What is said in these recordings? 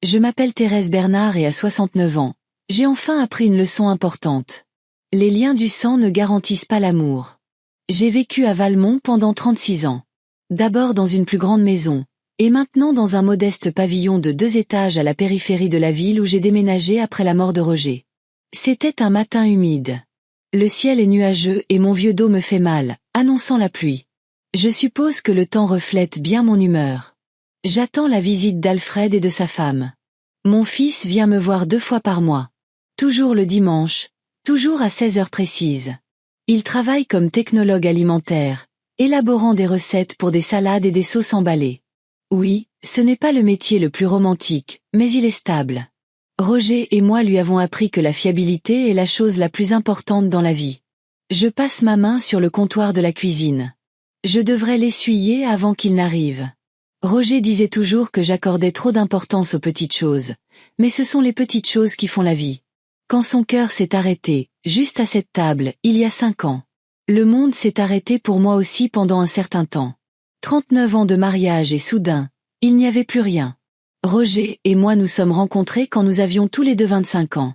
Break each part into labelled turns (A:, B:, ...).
A: Je m'appelle Thérèse Bernard et à 69 ans, j'ai enfin appris une leçon importante. Les liens du sang ne garantissent pas l'amour. J'ai vécu à Valmont pendant 36 ans. D'abord dans une plus grande maison, et maintenant dans un modeste pavillon de 2 étages à la périphérie de la ville où j'ai déménagé après la mort de Roger. C'était un matin humide. Le ciel est nuageux et mon vieux dos me fait mal, annonçant la pluie. Je suppose que le temps reflète bien mon humeur. J'attends la visite d'Alfred et de sa femme. Mon fils vient me voir 2 fois par mois. Toujours le dimanche, toujours à 16 heures précises. Il travaille comme technologue alimentaire, élaborant des recettes pour des salades et des sauces emballées. Oui, ce n'est pas le métier le plus romantique, mais il est stable. Roger et moi lui avons appris que la fiabilité est la chose la plus importante dans la vie. Je passe ma main sur le comptoir de la cuisine. Je devrais l'essuyer avant qu'il n'arrive. Roger disait toujours que j'accordais trop d'importance aux petites choses, mais ce sont les petites choses qui font la vie. Quand son cœur s'est arrêté, juste à cette table, il y a 5 ans. Le monde s'est arrêté pour moi aussi pendant un certain temps. 39 ans de mariage et soudain, il n'y avait plus rien. Roger et moi nous sommes rencontrés quand nous avions tous les deux 25 ans.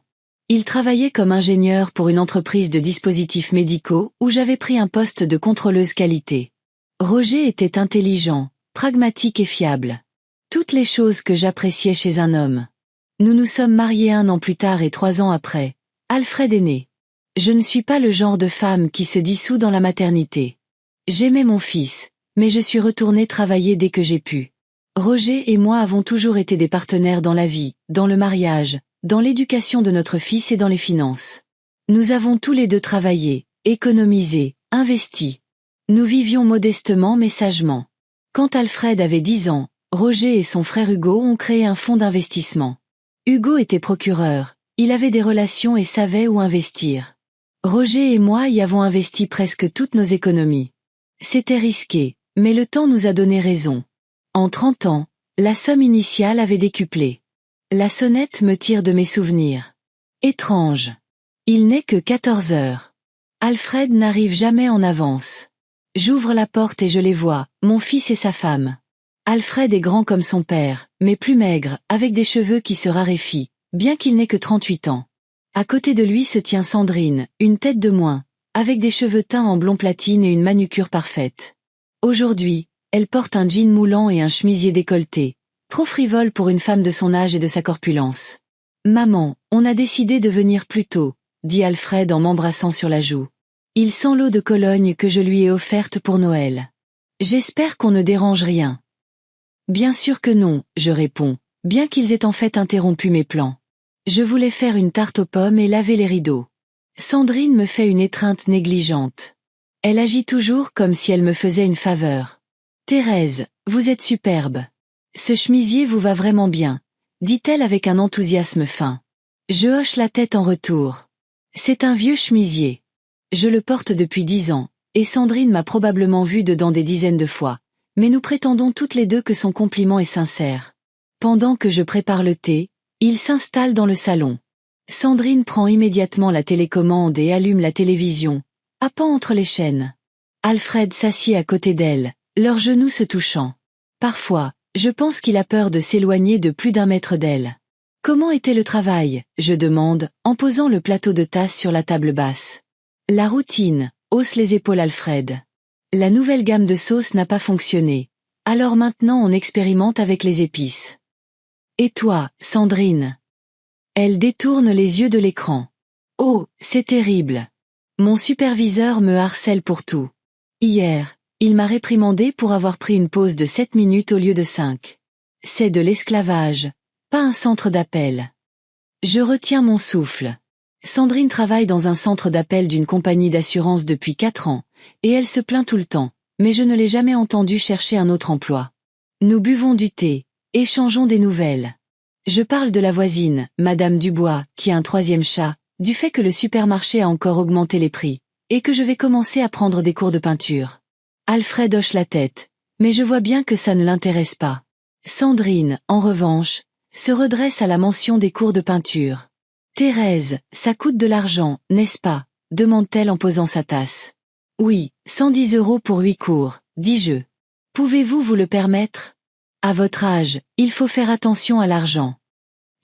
A: Il travaillait comme ingénieur pour une entreprise de dispositifs médicaux où j'avais pris un poste de contrôleuse qualité. Roger était intelligent, pragmatique et fiable. Toutes les choses que j'appréciais chez un homme. Nous nous sommes mariés 1 an plus tard et 3 ans après. Alfred est né. Je ne suis pas le genre de femme qui se dissout dans la maternité. J'aimais mon fils, mais je suis retournée travailler dès que j'ai pu. Roger et moi avons toujours été des partenaires dans la vie, dans le mariage, dans l'éducation de notre fils et dans les finances. Nous avons tous les deux travaillé, économisé, investi. Nous vivions modestement mais sagement. Quand Alfred avait 10 ans, Roger et son frère Hugo ont créé un fonds d'investissement. Hugo était procureur, il avait des relations et savait où investir. Roger et moi y avons investi presque toutes nos économies. C'était risqué, mais le temps nous a donné raison. En 30 ans, la somme initiale avait décuplé. La sonnette me tire de mes souvenirs. Étrange. Il n'est que 14 heures. Alfred n'arrive jamais en avance. J'ouvre la porte et je les vois, mon fils et sa femme. Alfred est grand comme son père, mais plus maigre, avec des cheveux qui se raréfient, bien qu'il n'ait que 38 ans. À côté de lui se tient Sandrine, une tête de moins, avec des cheveux teints en blond platine et une manucure parfaite. Aujourd'hui, elle porte un jean moulant et un chemisier décolleté, trop frivole pour une femme de son âge et de sa corpulence. « Maman, on a décidé de venir plus tôt », dit Alfred en m'embrassant sur la joue. Il sent l'eau de Cologne que je lui ai offerte pour Noël. J'espère qu'on ne dérange rien. Bien sûr que non, je réponds, bien qu'ils aient en fait interrompu mes plans. Je voulais faire une tarte aux pommes et laver les rideaux. Sandrine me fait une étreinte négligente. Elle agit toujours comme si elle me faisait une faveur. « Thérèse, vous êtes superbe. Ce chemisier vous va vraiment bien, » dit-elle avec un enthousiasme fin. Je hoche la tête en retour. C'est un vieux chemisier. Je le porte depuis 10 ans, et Sandrine m'a probablement vu dedans des dizaines de fois, mais nous prétendons toutes les deux que son compliment est sincère. Pendant que je prépare le thé, il s'installe dans le salon. Sandrine prend immédiatement la télécommande et allume la télévision, happant entre les chaînes. Alfred s'assied à côté d'elle, leurs genoux se touchant. Parfois, je pense qu'il a peur de s'éloigner de plus d'1 mètre d'elle. « Comment était le travail ?» je demande, en posant le plateau de tasses sur la table basse. La routine, hausse les épaules Alfred. La nouvelle gamme de sauces n'a pas fonctionné. Alors maintenant on expérimente avec les épices. Et toi, Sandrine? Elle détourne les yeux de l'écran. Oh, c'est terrible. Mon superviseur me harcèle pour tout. Hier, il m'a réprimandé pour avoir pris une pause de 7 minutes au lieu de 5. C'est de l'esclavage, pas un centre d'appel. Je retiens mon souffle. Sandrine travaille dans un centre d'appel d'une compagnie d'assurance depuis 4 ans, et elle se plaint tout le temps, mais je ne l'ai jamais entendue chercher un autre emploi. Nous buvons du thé, échangeons des nouvelles. Je parle de la voisine, Madame Dubois, qui a un 3e chat, du fait que le supermarché a encore augmenté les prix, et que je vais commencer à prendre des cours de peinture. Alfred hoche la tête, mais je vois bien que ça ne l'intéresse pas. Sandrine, en revanche, se redresse à la mention des cours de peinture. « Thérèse, ça coûte de l'argent, n'est-ce pas ?» demande-t-elle en posant sa tasse. « Oui, 110 € pour 8 cours, » dis-je. « Pouvez-vous vous le permettre ? À votre âge, il faut faire attention à l'argent. »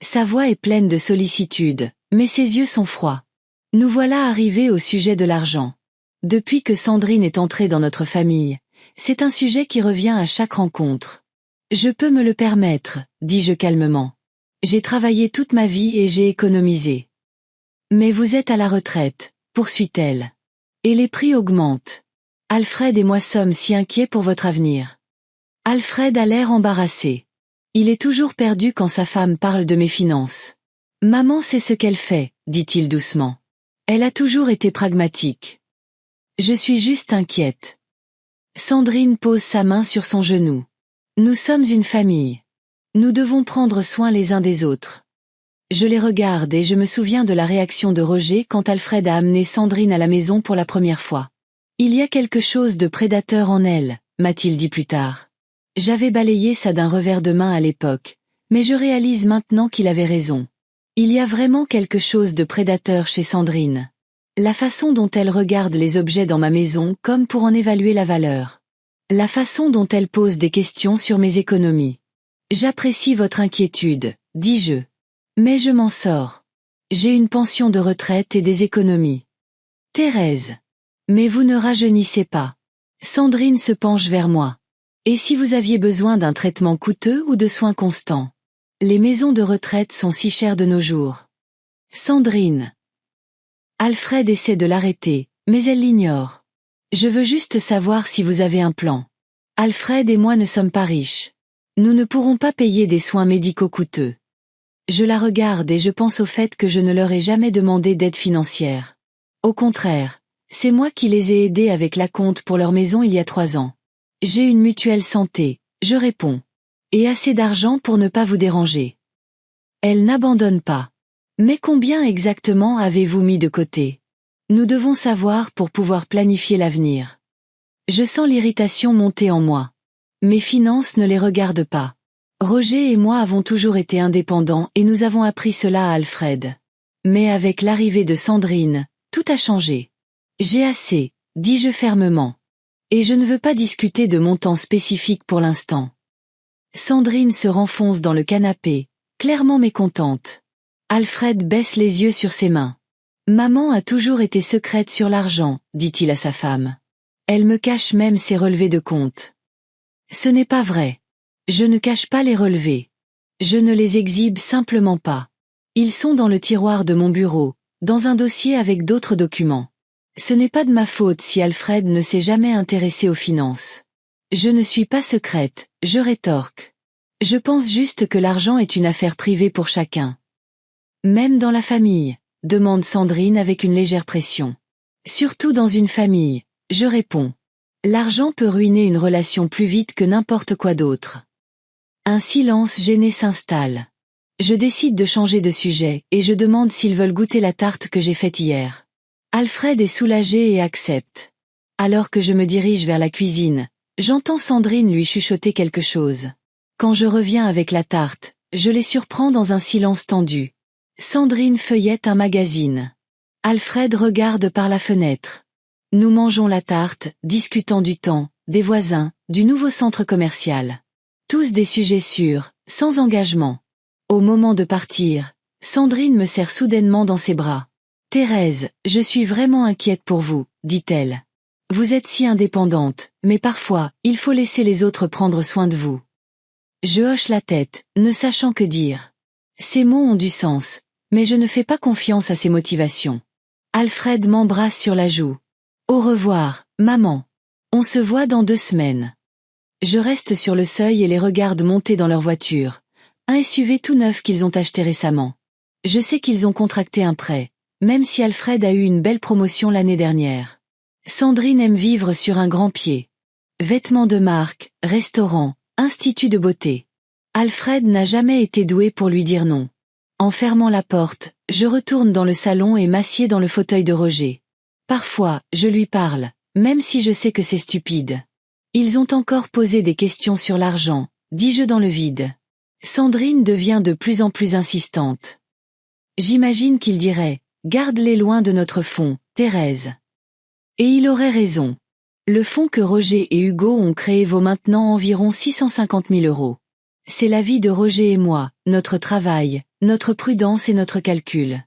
A: Sa voix est pleine de sollicitude, mais ses yeux sont froids. Nous voilà arrivés au sujet de l'argent. Depuis que Sandrine est entrée dans notre famille, c'est un sujet qui revient à chaque rencontre. Je peux me le permettre, dis-je calmement. J'ai travaillé toute ma vie et j'ai économisé. Mais vous êtes à la retraite, poursuit-elle. Et les prix augmentent. Alfred et moi sommes si inquiets pour votre avenir. Alfred a l'air embarrassé. Il est toujours perdu quand sa femme parle de mes finances. Maman sait ce qu'elle fait, dit-il doucement. Elle a toujours été pragmatique. Je suis juste inquiète. Sandrine pose sa main sur son genou. Nous sommes une famille. Nous devons prendre soin les uns des autres. Je les regarde et je me souviens de la réaction de Roger quand Alfred a amené Sandrine à la maison pour la première fois. Il y a quelque chose de prédateur en elle, m'a-t-il dit plus tard. J'avais balayé ça d'un revers de main à l'époque, mais je réalise maintenant qu'il avait raison. Il y a vraiment quelque chose de prédateur chez Sandrine. La façon dont elle regarde les objets dans ma maison comme pour en évaluer la valeur. La façon dont elle pose des questions sur mes économies. J'apprécie votre inquiétude, dis-je. Mais je m'en sors. J'ai une pension de retraite et des économies. Thérèse. Mais vous ne rajeunissez pas. Sandrine se penche vers moi. Et si vous aviez besoin d'un traitement coûteux ou de soins constants? Les maisons de retraite sont si chères de nos jours. Sandrine. Alfred essaie de l'arrêter, mais elle l'ignore. Je veux juste savoir si vous avez un plan. Alfred et moi ne sommes pas riches. Nous ne pourrons pas payer des soins médicaux coûteux. Je la regarde et je pense au fait que je ne leur ai jamais demandé d'aide financière. Au contraire, c'est moi qui les ai aidés avec l'acompte pour leur maison il y a 3 ans. J'ai une mutuelle santé, je réponds. Et assez d'argent pour ne pas vous déranger. Elle n'abandonne pas. Mais combien exactement avez-vous mis de côté? Nous devons savoir pour pouvoir planifier l'avenir. Je sens l'irritation monter en moi. Mes finances ne les regardent pas. Roger et moi avons toujours été indépendants et nous avons appris cela à Alfred. Mais avec l'arrivée de Sandrine, tout a changé. J'ai assez, dis-je fermement. Et je ne veux pas discuter de montants spécifiques pour l'instant. Sandrine se renfonce dans le canapé, clairement mécontente. Alfred baisse les yeux sur ses mains. Maman a toujours été secrète sur l'argent, dit-il à sa femme. Elle me cache même ses relevés de compte. Ce n'est pas vrai. Je ne cache pas les relevés. Je ne les exhibe simplement pas. Ils sont dans le tiroir de mon bureau, dans un dossier avec d'autres documents. Ce n'est pas de ma faute si Alfred ne s'est jamais intéressé aux finances. Je ne suis pas secrète, je rétorque. Je pense juste que l'argent est une affaire privée pour chacun. Même dans la famille, demande Sandrine avec une légère pression. Surtout dans une famille, je réponds. L'argent peut ruiner une relation plus vite que n'importe quoi d'autre. Un silence gêné s'installe. Je décide de changer de sujet et je demande s'ils veulent goûter la tarte que j'ai faite hier. Alfred est soulagé et accepte. Alors que je me dirige vers la cuisine, j'entends Sandrine lui chuchoter quelque chose. Quand je reviens avec la tarte, je les surprends dans un silence tendu. Sandrine feuillette un magazine. Alfred regarde par la fenêtre. Nous mangeons la tarte, discutant du temps, des voisins, du nouveau centre commercial. Tous des sujets sûrs, sans engagement. Au moment de partir, Sandrine me serre soudainement dans ses bras. « Thérèse, je suis vraiment inquiète pour vous, dit-elle. Vous êtes si indépendante, mais parfois, il faut laisser les autres prendre soin de vous. » Je hoche la tête, ne sachant que dire. Ces mots ont du sens, mais je ne fais pas confiance à ses motivations. Alfred m'embrasse sur la joue. Au revoir, maman. On se voit dans 2 semaines. Je reste sur le seuil et les regarde monter dans leur voiture, un SUV tout neuf qu'ils ont acheté récemment. Je sais qu'ils ont contracté un prêt, même si Alfred a eu une belle promotion l'année dernière. Sandrine aime vivre sur un grand pied. Vêtements de marque, restaurant, institut de beauté. Alfred n'a jamais été doué pour lui dire non. En fermant la porte, je retourne dans le salon et m'assieds dans le fauteuil de Roger. Parfois, je lui parle, même si je sais que c'est stupide. Ils ont encore posé des questions sur l'argent, dis-je dans le vide. Sandrine devient de plus en plus insistante. J'imagine qu'il dirait « Garde-les loin de notre fonds, Thérèse ». Et il aurait raison. Le fonds que Roger et Hugo ont créé vaut maintenant environ 650 000 €. C'est la vie de Roger et moi, notre travail, notre prudence et notre calcul.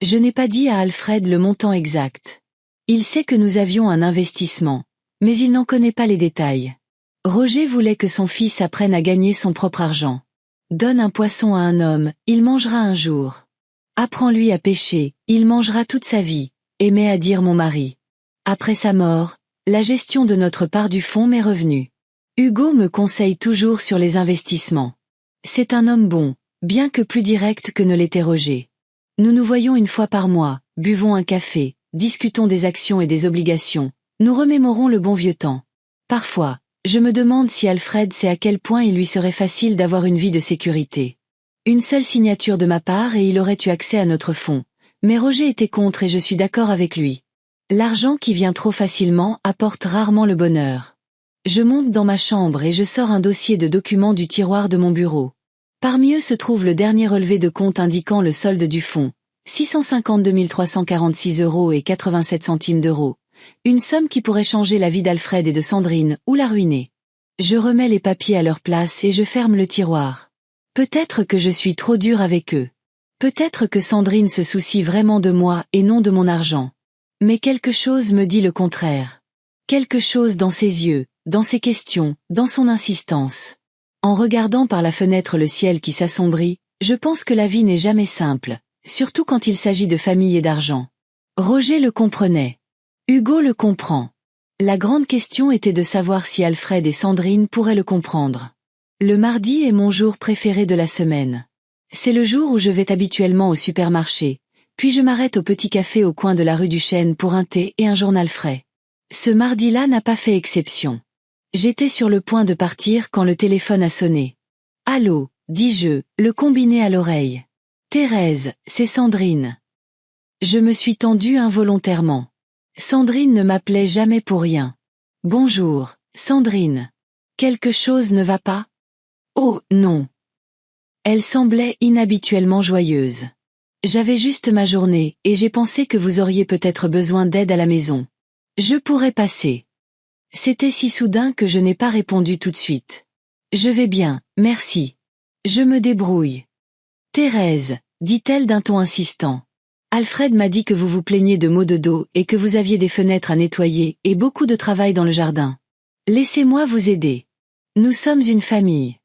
A: Je n'ai pas dit à Alfred le montant exact. Il sait que nous avions un investissement, mais il n'en connaît pas les détails. Roger voulait que son fils apprenne à gagner son propre argent. Donne un poisson à un homme, il mangera un jour. Apprends-lui à pêcher, il mangera toute sa vie, aimait à dire mon mari. Après sa mort, la gestion de notre part du fonds m'est revenue. Hugo me conseille toujours sur les investissements. C'est un homme bon, bien que plus direct que ne l'était Roger. Nous nous voyons une fois par mois, buvons un café, discutons des actions et des obligations, nous remémorons le bon vieux temps. Parfois, je me demande si Alfred sait à quel point il lui serait facile d'avoir une vie de sécurité. Une seule signature de ma part et il aurait eu accès à notre fonds, mais Roger était contre et je suis d'accord avec lui. L'argent qui vient trop facilement apporte rarement le bonheur. Je monte dans ma chambre et je sors un dossier de documents du tiroir de mon bureau. Parmi eux se trouve le dernier relevé de compte indiquant le solde du fonds, 652 346,87 €, une somme qui pourrait changer la vie d'Alfred et de Sandrine ou la ruiner. Je remets les papiers à leur place et je ferme le tiroir. Peut-être que je suis trop dur avec eux. Peut-être que Sandrine se soucie vraiment de moi et non de mon argent. Mais quelque chose me dit le contraire. Quelque chose dans ses yeux, dans ses questions, dans son insistance. En regardant par la fenêtre le ciel qui s'assombrit, je pense que la vie n'est jamais simple, surtout quand il s'agit de famille et d'argent. Roger le comprenait. Hugo le comprend. La grande question était de savoir si Alfred et Sandrine pourraient le comprendre. Le mardi est mon jour préféré de la semaine. C'est le jour où je vais habituellement au supermarché, puis je m'arrête au petit café au coin de la rue du Chêne pour un thé et un journal frais. Ce mardi-là n'a pas fait exception. J'étais sur le point de partir quand le téléphone a sonné. « Allô » dis-je, le combiné à l'oreille. « Thérèse, c'est Sandrine. » Je me suis tendue involontairement. Sandrine ne m'appelait jamais pour rien. « Bonjour, Sandrine. Quelque chose ne va pas ? » « Oh, non. » Elle semblait inhabituellement joyeuse. « J'avais juste ma journée, et j'ai pensé que vous auriez peut-être besoin d'aide à la maison. Je pourrais passer. » C'était si soudain que je n'ai pas répondu tout de suite. « Je vais bien, merci. Je me débrouille. »« Thérèse, » dit-elle d'un ton insistant. « Alfred m'a dit que vous vous plaignez de maux de dos et que vous aviez des fenêtres à nettoyer et beaucoup de travail dans le jardin. Laissez-moi vous aider. Nous sommes une famille. »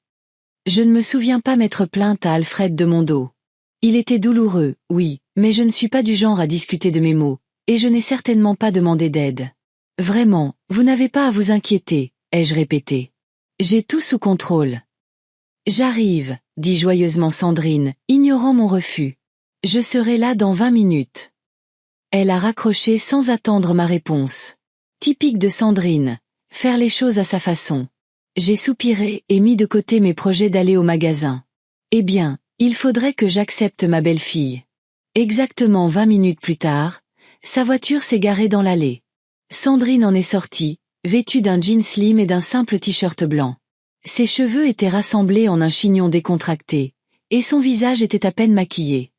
A: Je ne me souviens pas m'être plainte à Alfred de mon dos. Il était douloureux, oui, mais je ne suis pas du genre à discuter de mes maux, et je n'ai certainement pas demandé d'aide. Vraiment, vous n'avez pas à vous inquiéter, ai-je répété. J'ai tout sous contrôle. J'arrive, dit joyeusement Sandrine, ignorant mon refus. Je serai là dans 20 minutes. Elle a raccroché sans attendre ma réponse. Typique de Sandrine, faire les choses à sa façon. J'ai soupiré et mis de côté mes projets d'aller au magasin. Eh bien, il faudrait que j'accepte ma belle-fille. Exactement 20 minutes plus tard, sa voiture s'est garée dans l'allée. Sandrine en est sortie, vêtue d'un jean slim et d'un simple t-shirt blanc. Ses cheveux étaient rassemblés en un chignon décontracté, et son visage était à peine maquillé.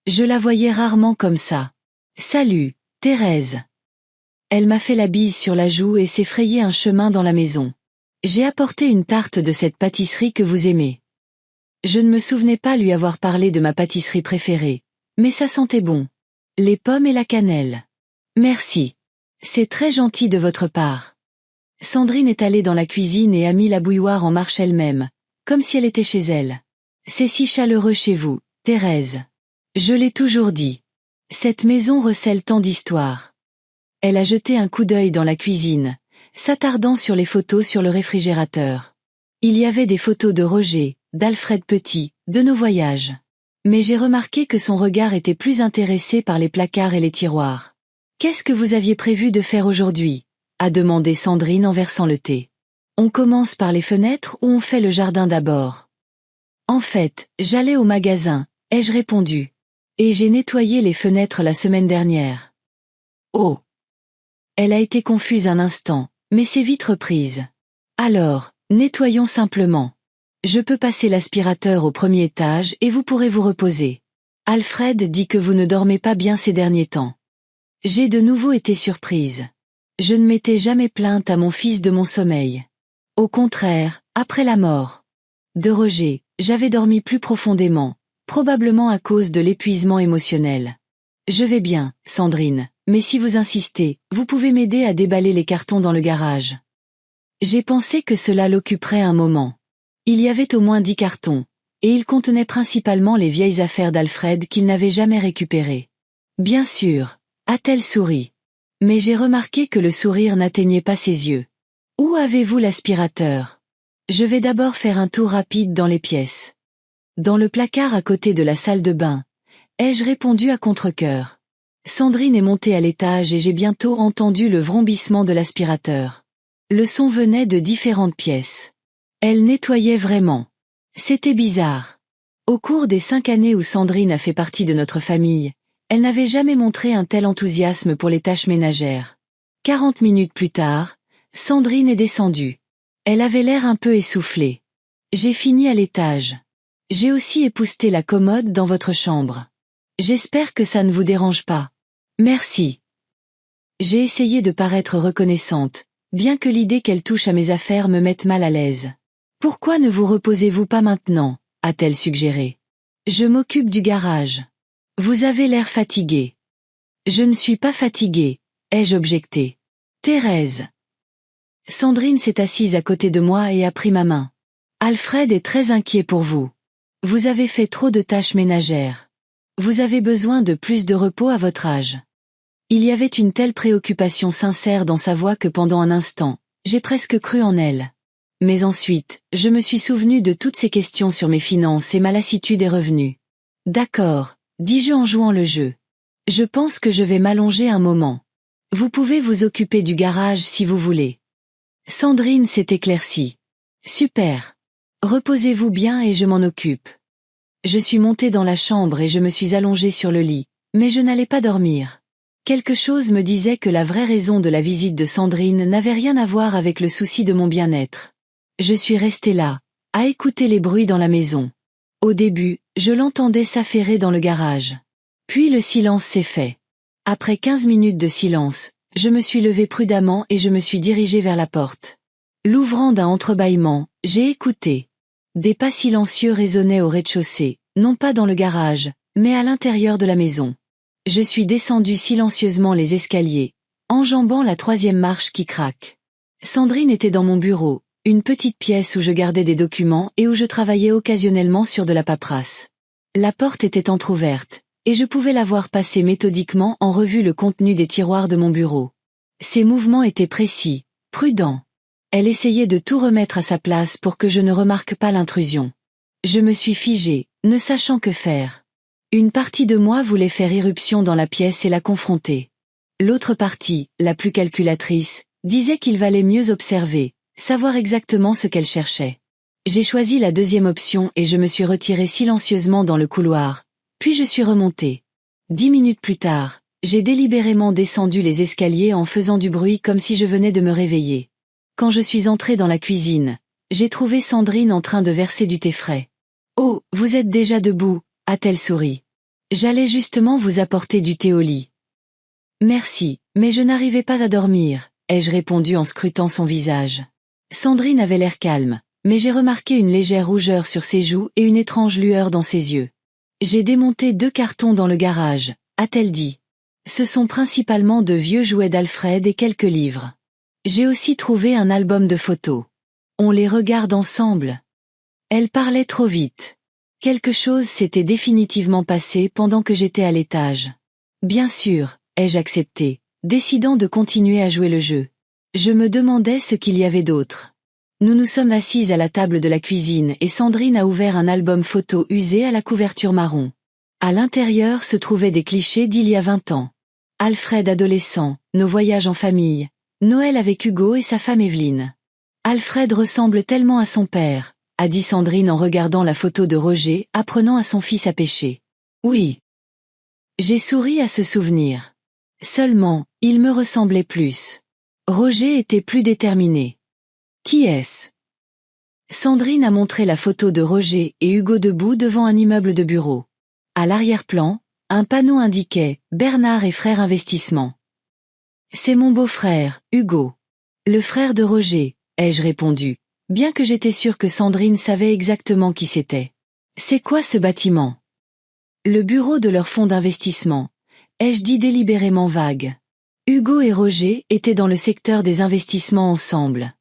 A: Je la voyais rarement comme ça. « Salut, Thérèse. » Elle m'a fait la bise sur la joue et s'est frayé un chemin dans la maison. J'ai apporté une tarte de cette pâtisserie que vous aimez. Je ne me souvenais pas lui avoir parlé de ma pâtisserie préférée, mais ça sentait bon. Les pommes et la cannelle. Merci. C'est très gentil de votre part. Sandrine est allée dans la cuisine et a mis la bouilloire en marche elle-même, comme si elle était chez elle. C'est si chaleureux chez vous, Thérèse. Je l'ai toujours dit. Cette maison recèle tant d'histoires. Elle a jeté un coup d'œil dans la cuisine, s'attardant sur les photos sur le réfrigérateur. Il y avait des photos de Roger, d'Alfred Petit, de nos voyages. Mais j'ai remarqué que son regard était plus intéressé par les placards et les tiroirs. « Qu'est-ce que vous aviez prévu de faire aujourd'hui » a demandé Sandrine en versant le thé. « On commence par les fenêtres ou on fait le jardin d'abord ?»« En fait, j'allais au magasin, ai-je répondu. Et j'ai nettoyé les fenêtres la semaine dernière. » Oh. Elle a été confuse un instant, mais s'est vite reprise. « Alors, nettoyons simplement. Je peux passer l'aspirateur au premier étage et vous pourrez vous reposer. Alfred dit que vous ne dormez pas bien ces derniers temps. » J'ai de nouveau été surprise. Je ne m'étais jamais plainte à mon fils de mon sommeil. Au contraire, après la mort de Roger, j'avais dormi plus profondément, probablement à cause de l'épuisement émotionnel. Je vais bien, Sandrine, mais si vous insistez, vous pouvez m'aider à déballer les cartons dans le garage. J'ai pensé que cela l'occuperait un moment. Il y avait au moins 10 cartons, et ils contenaient principalement les vieilles affaires d'Alfred qu'il n'avait jamais récupérées. Bien sûr, a-t-elle souri. Mais j'ai remarqué que le sourire n'atteignait pas ses yeux. Où avez-vous l'aspirateur? Je vais d'abord faire un tour rapide dans les pièces. Dans le placard à côté de la salle de bain, ai-je répondu à contre-cœur. Sandrine est montée à l'étage et j'ai bientôt entendu le vrombissement de l'aspirateur. Le son venait de différentes pièces. Elle nettoyait vraiment. C'était bizarre. Au cours des 5 années où Sandrine a fait partie de notre famille, elle n'avait jamais montré un tel enthousiasme pour les tâches ménagères. 40 minutes plus tard, Sandrine est descendue. Elle avait l'air un peu essoufflée. J'ai fini à l'étage. J'ai aussi épousseté la commode dans votre chambre. J'espère que ça ne vous dérange pas. Merci. J'ai essayé de paraître reconnaissante, bien que l'idée qu'elle touche à mes affaires me mette mal à l'aise. Pourquoi ne vous reposez-vous pas maintenant, a-t-elle suggéré. Je m'occupe du garage. Vous avez l'air fatigué. Je ne suis pas fatiguée, ai-je objecté. Thérèse. Sandrine s'est assise à côté de moi et a pris ma main. Alfred est très inquiet pour vous. Vous avez fait trop de tâches ménagères. Vous avez besoin de plus de repos à votre âge. Il y avait une telle préoccupation sincère dans sa voix que pendant un instant, j'ai presque cru en elle. Mais ensuite, je me suis souvenu de toutes ces questions sur mes finances et ma lassitude est revenue. D'accord, dis-je en jouant le jeu. Je pense que je vais m'allonger un moment. Vous pouvez vous occuper du garage si vous voulez. Sandrine s'est éclaircie. Super. Reposez-vous bien et je m'en occupe. Je suis montée dans la chambre et je me suis allongée sur le lit, mais je n'allais pas dormir. Quelque chose me disait que la vraie raison de la visite de Sandrine n'avait rien à voir avec le souci de mon bien-être. Je suis restée là, à écouter les bruits dans la maison. Au début, je l'entendais s'affairer dans le garage. Puis le silence s'est fait. Après 15 minutes de silence, je me suis levée prudemment et je me suis dirigée vers la porte. L'ouvrant d'un entrebâillement, j'ai écouté. Des pas silencieux résonnaient au rez-de-chaussée, non pas dans le garage, mais à l'intérieur de la maison. Je suis descendue silencieusement les escaliers, enjambant la 3e marche qui craque. Sandrine était dans mon bureau, une petite pièce où je gardais des documents et où je travaillais occasionnellement sur de la paperasse. La porte était entr'ouverte, et je pouvais la voir passer méthodiquement en revue le contenu des tiroirs de mon bureau. Ses mouvements étaient précis, prudents. Elle essayait de tout remettre à sa place pour que je ne remarque pas l'intrusion. Je me suis figée, ne sachant que faire. Une partie de moi voulait faire irruption dans la pièce et la confronter. L'autre partie, la plus calculatrice, disait qu'il valait mieux observer, savoir exactement ce qu'elle cherchait. J'ai choisi la 2e option et je me suis retirée silencieusement dans le couloir, puis je suis remontée. 10 minutes plus tard, j'ai délibérément descendu les escaliers en faisant du bruit comme si je venais de me réveiller. Quand je suis entrée dans la cuisine, j'ai trouvé Sandrine en train de verser du thé frais. « Oh, vous êtes déjà debout » a-t-elle souri. « J'allais justement vous apporter du thé au lit. »« Merci, mais je n'arrivais pas à dormir » ai-je répondu en scrutant son visage. Sandrine avait l'air calme, mais j'ai remarqué une légère rougeur sur ses joues et une étrange lueur dans ses yeux. « J'ai démonté 2 cartons dans le garage » a-t-elle dit. « Ce sont principalement de vieux jouets d'Alfred et quelques livres. J'ai aussi trouvé un album de photos. On les regarde ensemble. » Elle parlait trop vite. Quelque chose s'était définitivement passé pendant que j'étais à l'étage. Bien sûr, ai-je accepté, décidant de continuer à jouer le jeu. Je me demandais ce qu'il y avait d'autre. Nous nous sommes assises à la table de la cuisine et Sandrine a ouvert un album photo usé à la couverture marron. À l'intérieur se trouvaient des clichés d'il y a 20 ans. Alfred adolescent, nos voyages en famille, Noël avec Hugo et sa femme Evelyne. Alfred ressemble tellement à son père, a dit Sandrine en regardant la photo de Roger apprenant à son fils à pêcher. Oui. J'ai souri à ce souvenir. Seulement, il me ressemblait plus. Roger était plus déterminé. Qui est-ce? Sandrine a montré la photo de Roger et Hugo debout devant un immeuble de bureau. À l'arrière-plan, un panneau indiquait « Bernard et Frères Investissement ». C'est mon beau-frère, Hugo. Le frère de Roger, ai-je répondu, bien que j'étais sûre que Sandrine savait exactement qui c'était. C'est quoi ce bâtiment? Le bureau de leur fonds d'investissement. Ai-je dit délibérément vague. Hugo et Roger étaient dans le secteur des investissements ensemble.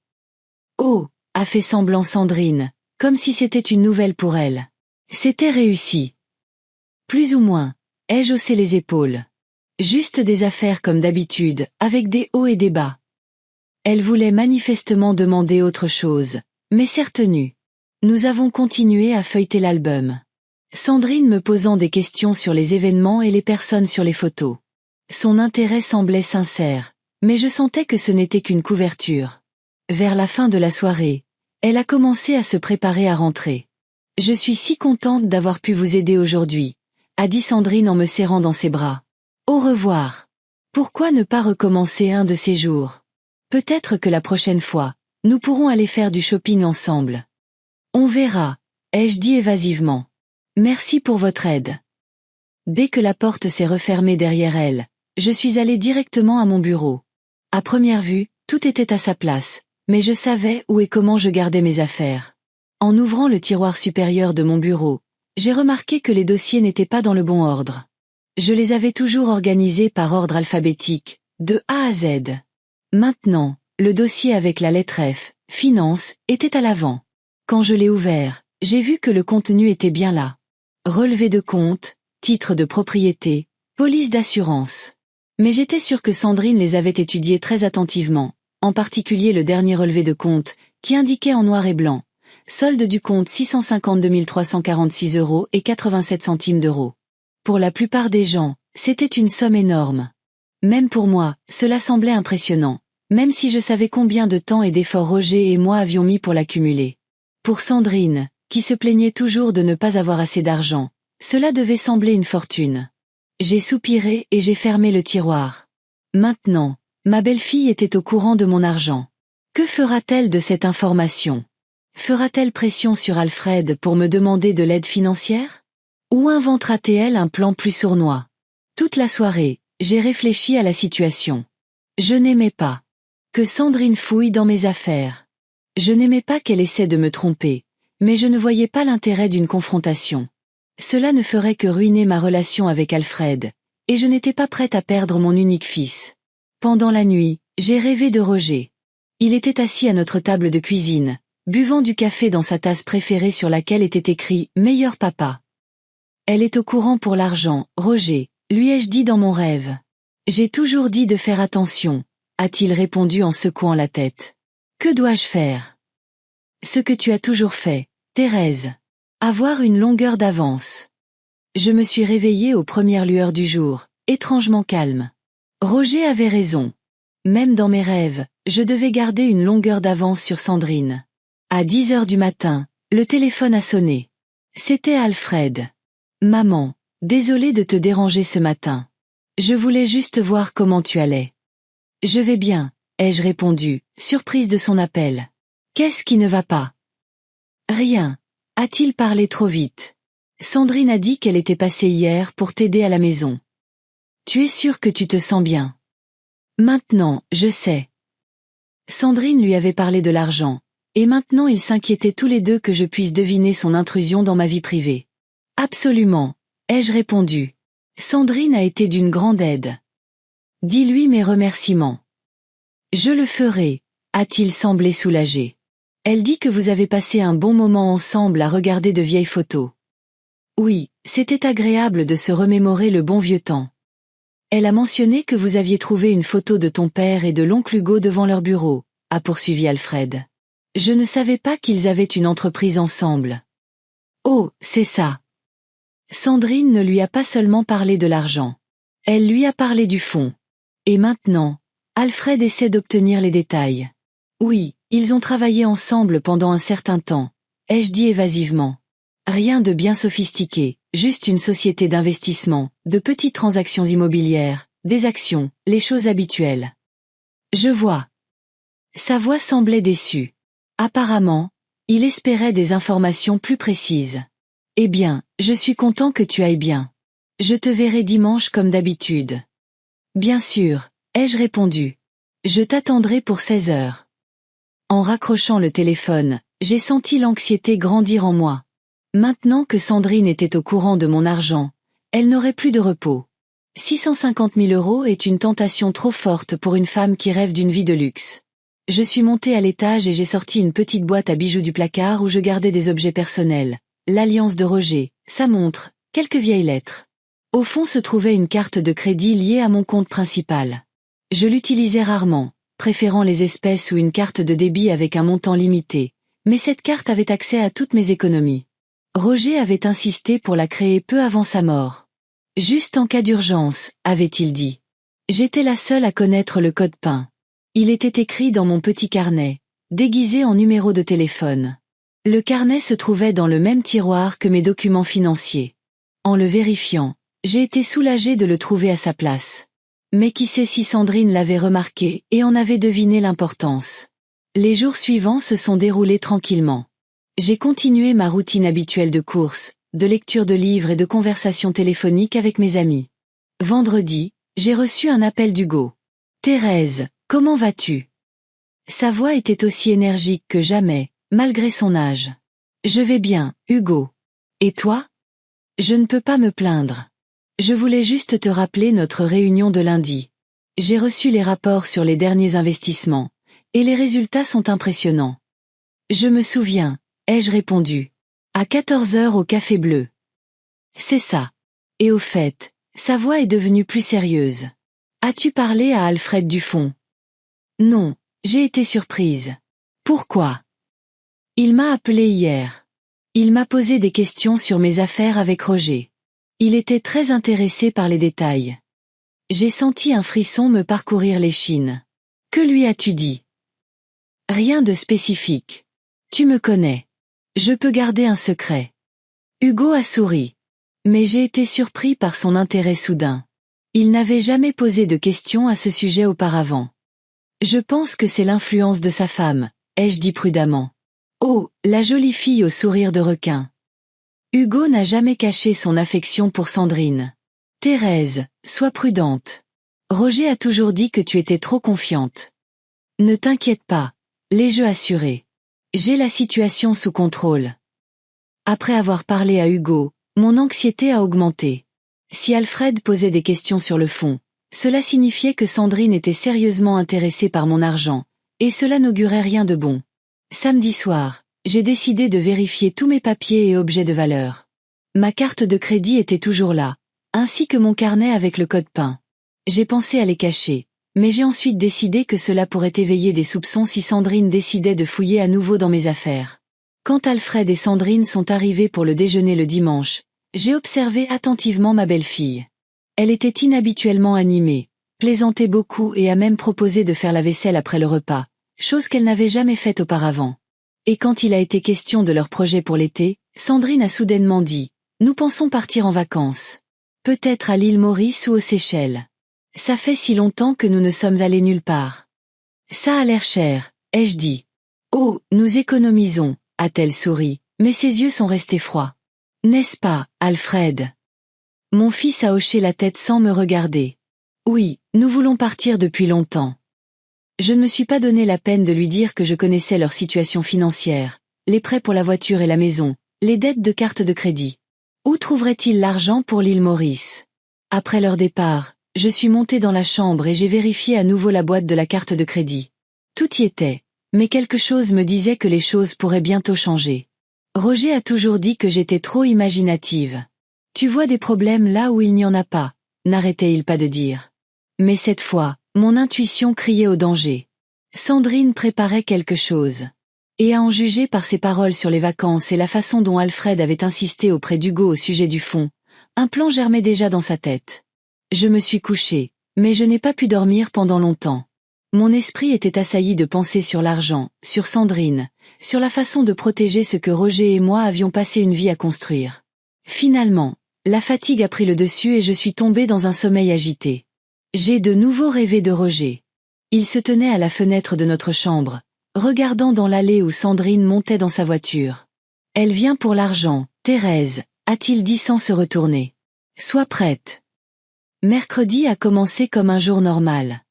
A: Oh, a fait semblant Sandrine, comme si c'était une nouvelle pour elle. C'était réussi. Plus ou moins, ai-je haussé les épaules. Juste des affaires comme d'habitude, avec des hauts et des bas. Elle voulait manifestement demander autre chose, mais s'est retenue. Nous avons continué à feuilleter l'album. Sandrine me posant des questions sur les événements et les personnes sur les photos. Son intérêt semblait sincère, mais je sentais que ce n'était qu'une couverture. Vers la fin de la soirée, elle a commencé à se préparer à rentrer. « Je suis si contente d'avoir pu vous aider aujourd'hui », a dit Sandrine en me serrant dans ses bras. « Au revoir. Pourquoi ne pas recommencer un de ces jours ? Peut-être que la prochaine fois, nous pourrons aller faire du shopping ensemble. » On verra, ai-je dit évasivement. Merci pour votre aide. Dès que la porte s'est refermée derrière elle, je suis allée directement à mon bureau. À première vue, tout était à sa place, mais je savais où et comment je gardais mes affaires. En ouvrant le tiroir supérieur de mon bureau, j'ai remarqué que les dossiers n'étaient pas dans le bon ordre. Je les avais toujours organisés par ordre alphabétique, de A à Z. Maintenant, le dossier avec la lettre F, Finance, était à l'avant. Quand je l'ai ouvert, j'ai vu que le contenu était bien là. Relevé de compte, titre de propriété, police d'assurance. Mais j'étais sûre que Sandrine les avait étudiés très attentivement, en particulier le dernier relevé de compte, qui indiquait en noir et blanc. Solde du compte 652 346 € et 87 centimes d'euros. Pour la plupart des gens, c'était une somme énorme. Même pour moi, cela semblait impressionnant, même si je savais combien de temps et d'efforts Roger et moi avions mis pour l'accumuler. Pour Sandrine, qui se plaignait toujours de ne pas avoir assez d'argent, cela devait sembler une fortune. J'ai soupiré et j'ai fermé le tiroir. Maintenant, ma belle-fille était au courant de mon argent. Que fera-t-elle de cette information ? Fera-t-elle pression sur Alfred pour me demander de l'aide financière ? Ou inventera-t-elle un plan plus sournois ? Toute la soirée, j'ai réfléchi à la situation. Je n'aimais pas que Sandrine fouille dans mes affaires. Je n'aimais pas qu'elle essaie de me tromper, mais je ne voyais pas l'intérêt d'une confrontation. Cela ne ferait que ruiner ma relation avec Alfred, et je n'étais pas prête à perdre mon unique fils. Pendant la nuit, j'ai rêvé de Roger. Il était assis à notre table de cuisine, buvant du café dans sa tasse préférée sur laquelle était écrit « Meilleur papa ». Elle est au courant pour l'argent, Roger, lui ai-je dit dans mon rêve. J'ai toujours dit de faire attention, a-t-il répondu en secouant la tête. Que dois-je faire ? Ce que tu as toujours fait, Thérèse. Avoir une longueur d'avance. Je me suis réveillée aux premières lueurs du jour, étrangement calme. Roger avait raison. Même dans mes rêves, je devais garder une longueur d'avance sur Sandrine. À 10 heures du matin, le téléphone a sonné. C'était Alfred. Maman, désolée de te déranger ce matin. Je voulais juste voir comment tu allais. Je vais bien, ai-je répondu, surprise de son appel. Qu'est-ce qui ne va pas ? Rien. A-t-il parlé trop vite ? Sandrine a dit qu'elle était passée hier pour t'aider à la maison. Tu es sûre que tu te sens bien ? Maintenant, je sais. Sandrine lui avait parlé de l'argent, et maintenant ils s'inquiétaient tous les deux que je puisse deviner son intrusion dans ma vie privée. Absolument, ai-je répondu. Sandrine a été d'une grande aide. Dis-lui mes remerciements. Je le ferai, a-t-il semblé soulagé. Elle dit que vous avez passé un bon moment ensemble à regarder de vieilles photos. Oui, c'était agréable de se remémorer le bon vieux temps. Elle a mentionné que vous aviez trouvé une photo de ton père et de l'oncle Hugo devant leur bureau, a poursuivi Alfred. Je ne savais pas qu'ils avaient une entreprise ensemble. Oh, c'est ça. Sandrine ne lui a pas seulement parlé de l'argent. Elle lui a parlé du fond. Et maintenant, Alfred essaie d'obtenir les détails. Oui, ils ont travaillé ensemble pendant un certain temps, ai-je dit évasivement. Rien de bien sophistiqué, juste une société d'investissement, de petites transactions immobilières, des actions, les choses habituelles. Je vois. Sa voix semblait déçue. Apparemment, il espérait des informations plus précises. Eh bien, je suis content que tu ailles bien. Je te verrai dimanche comme d'habitude. Bien sûr, ai-je répondu. Je t'attendrai pour 16 heures. En raccrochant le téléphone, j'ai senti l'anxiété grandir en moi. Maintenant que Sandrine était au courant de mon argent, elle n'aurait plus de repos. 650 000 € est une tentation trop forte pour une femme qui rêve d'une vie de luxe. Je suis montée à l'étage et j'ai sorti une petite boîte à bijoux du placard où je gardais des objets personnels, l'alliance de Roger, sa montre, quelques vieilles lettres. Au fond se trouvait une carte de crédit liée à mon compte principal. Je l'utilisais rarement, préférant les espèces ou une carte de débit avec un montant limité, mais cette carte avait accès à toutes mes économies. Roger avait insisté pour la créer peu avant sa mort. Juste en cas d'urgence, avait-il dit. J'étais la seule à connaître le code PIN. Il était écrit dans mon petit carnet, déguisé en numéro de téléphone. Le carnet se trouvait dans le même tiroir que mes documents financiers. En le vérifiant, j'ai été soulagée de le trouver à sa place. Mais qui sait si Sandrine l'avait remarqué et en avait deviné l'importance. Les jours suivants se sont déroulés tranquillement. J'ai continué ma routine habituelle de courses, de lecture de livres et de conversations téléphoniques avec mes amis. Vendredi, j'ai reçu un appel d'Hugo. « Thérèse, comment vas-tu » Sa voix était aussi énergique que jamais, malgré son âge. « Je vais bien, Hugo. Et toi » ? Je ne peux pas me plaindre. Je voulais juste te rappeler notre réunion de lundi. J'ai reçu les rapports sur les derniers investissements, et les résultats sont impressionnants. Je me souviens, ai-je répondu. À 14 heures au Café Bleu. C'est ça. Et au fait, sa voix est devenue plus sérieuse. As-tu parlé à Alfred Dufond ? Non, j'ai été surprise. Pourquoi ? Il m'a appelé hier. Il m'a posé des questions sur mes affaires avec Roger. Il était très intéressé par les détails. J'ai senti un frisson me parcourir l'échine. Que lui as-tu dit ? Rien de spécifique. Tu me connais. Je peux garder un secret. Hugo a souri. Mais j'ai été surpris par son intérêt soudain. Il n'avait jamais posé de questions à ce sujet auparavant. Je pense que c'est l'influence de sa femme, ai-je dit prudemment. Oh, la jolie fille au sourire de requin. Hugo n'a jamais caché son affection pour Sandrine. Thérèse, sois prudente. Roger a toujours dit que tu étais trop confiante. Ne t'inquiète pas, l'ai-je assuré. J'ai la situation sous contrôle. Après avoir parlé à Hugo, mon anxiété a augmenté. Si Alfred posait des questions sur le fond, cela signifiait que Sandrine était sérieusement intéressée par mon argent, et cela n'augurait rien de bon. Samedi soir, j'ai décidé de vérifier tous mes papiers et objets de valeur. Ma carte de crédit était toujours là, ainsi que mon carnet avec le code PIN. J'ai pensé à les cacher, mais j'ai ensuite décidé que cela pourrait éveiller des soupçons si Sandrine décidait de fouiller à nouveau dans mes affaires. Quand Alfred et Sandrine sont arrivés pour le déjeuner le dimanche, j'ai observé attentivement ma belle-fille. Elle était inhabituellement animée, plaisantait beaucoup et a même proposé de faire la vaisselle après le repas, chose qu'elle n'avait jamais faite auparavant. Et quand il a été question de leur projet pour l'été, Sandrine a soudainement dit « Nous pensons partir en vacances. Peut-être à l'île Maurice ou aux Seychelles. Ça fait si longtemps que nous ne sommes allés nulle part. » Ça a l'air cher, ai-je dit. Oh, nous économisons, a-t-elle souri, mais ses yeux sont restés froids. N'est-ce pas, Alfred ? Mon fils a hoché la tête sans me regarder. Oui, nous voulons partir depuis longtemps. Je ne me suis pas donné la peine de lui dire que je connaissais leur situation financière, les prêts pour la voiture et la maison, les dettes de carte de crédit. Où trouverait-il l'argent pour l'île Maurice ? Après leur départ, je suis montée dans la chambre et j'ai vérifié à nouveau la boîte de la carte de crédit. Tout y était, mais quelque chose me disait que les choses pourraient bientôt changer. Roger a toujours dit que j'étais trop imaginative. Tu vois des problèmes là où il n'y en a pas, n'arrêtait-il pas de dire. Mais cette fois, mon intuition criait au danger. Sandrine préparait quelque chose. Et à en juger par ses paroles sur les vacances et la façon dont Alfred avait insisté auprès d'Hugo au sujet du fonds, un plan germait déjà dans sa tête. Je me suis couchée, mais je n'ai pas pu dormir pendant longtemps. Mon esprit était assailli de pensées sur l'argent, sur Sandrine, sur la façon de protéger ce que Roger et moi avions passé une vie à construire. Finalement, la fatigue a pris le dessus et je suis tombée dans un sommeil agité. J'ai de nouveau rêvé de Roger. Il se tenait à la fenêtre de notre chambre, regardant dans l'allée où Sandrine montait dans sa voiture. « Elle vient pour l'argent, Thérèse », a-t-il dit sans se retourner. « Sois prête. » Mercredi a commencé comme un jour normal.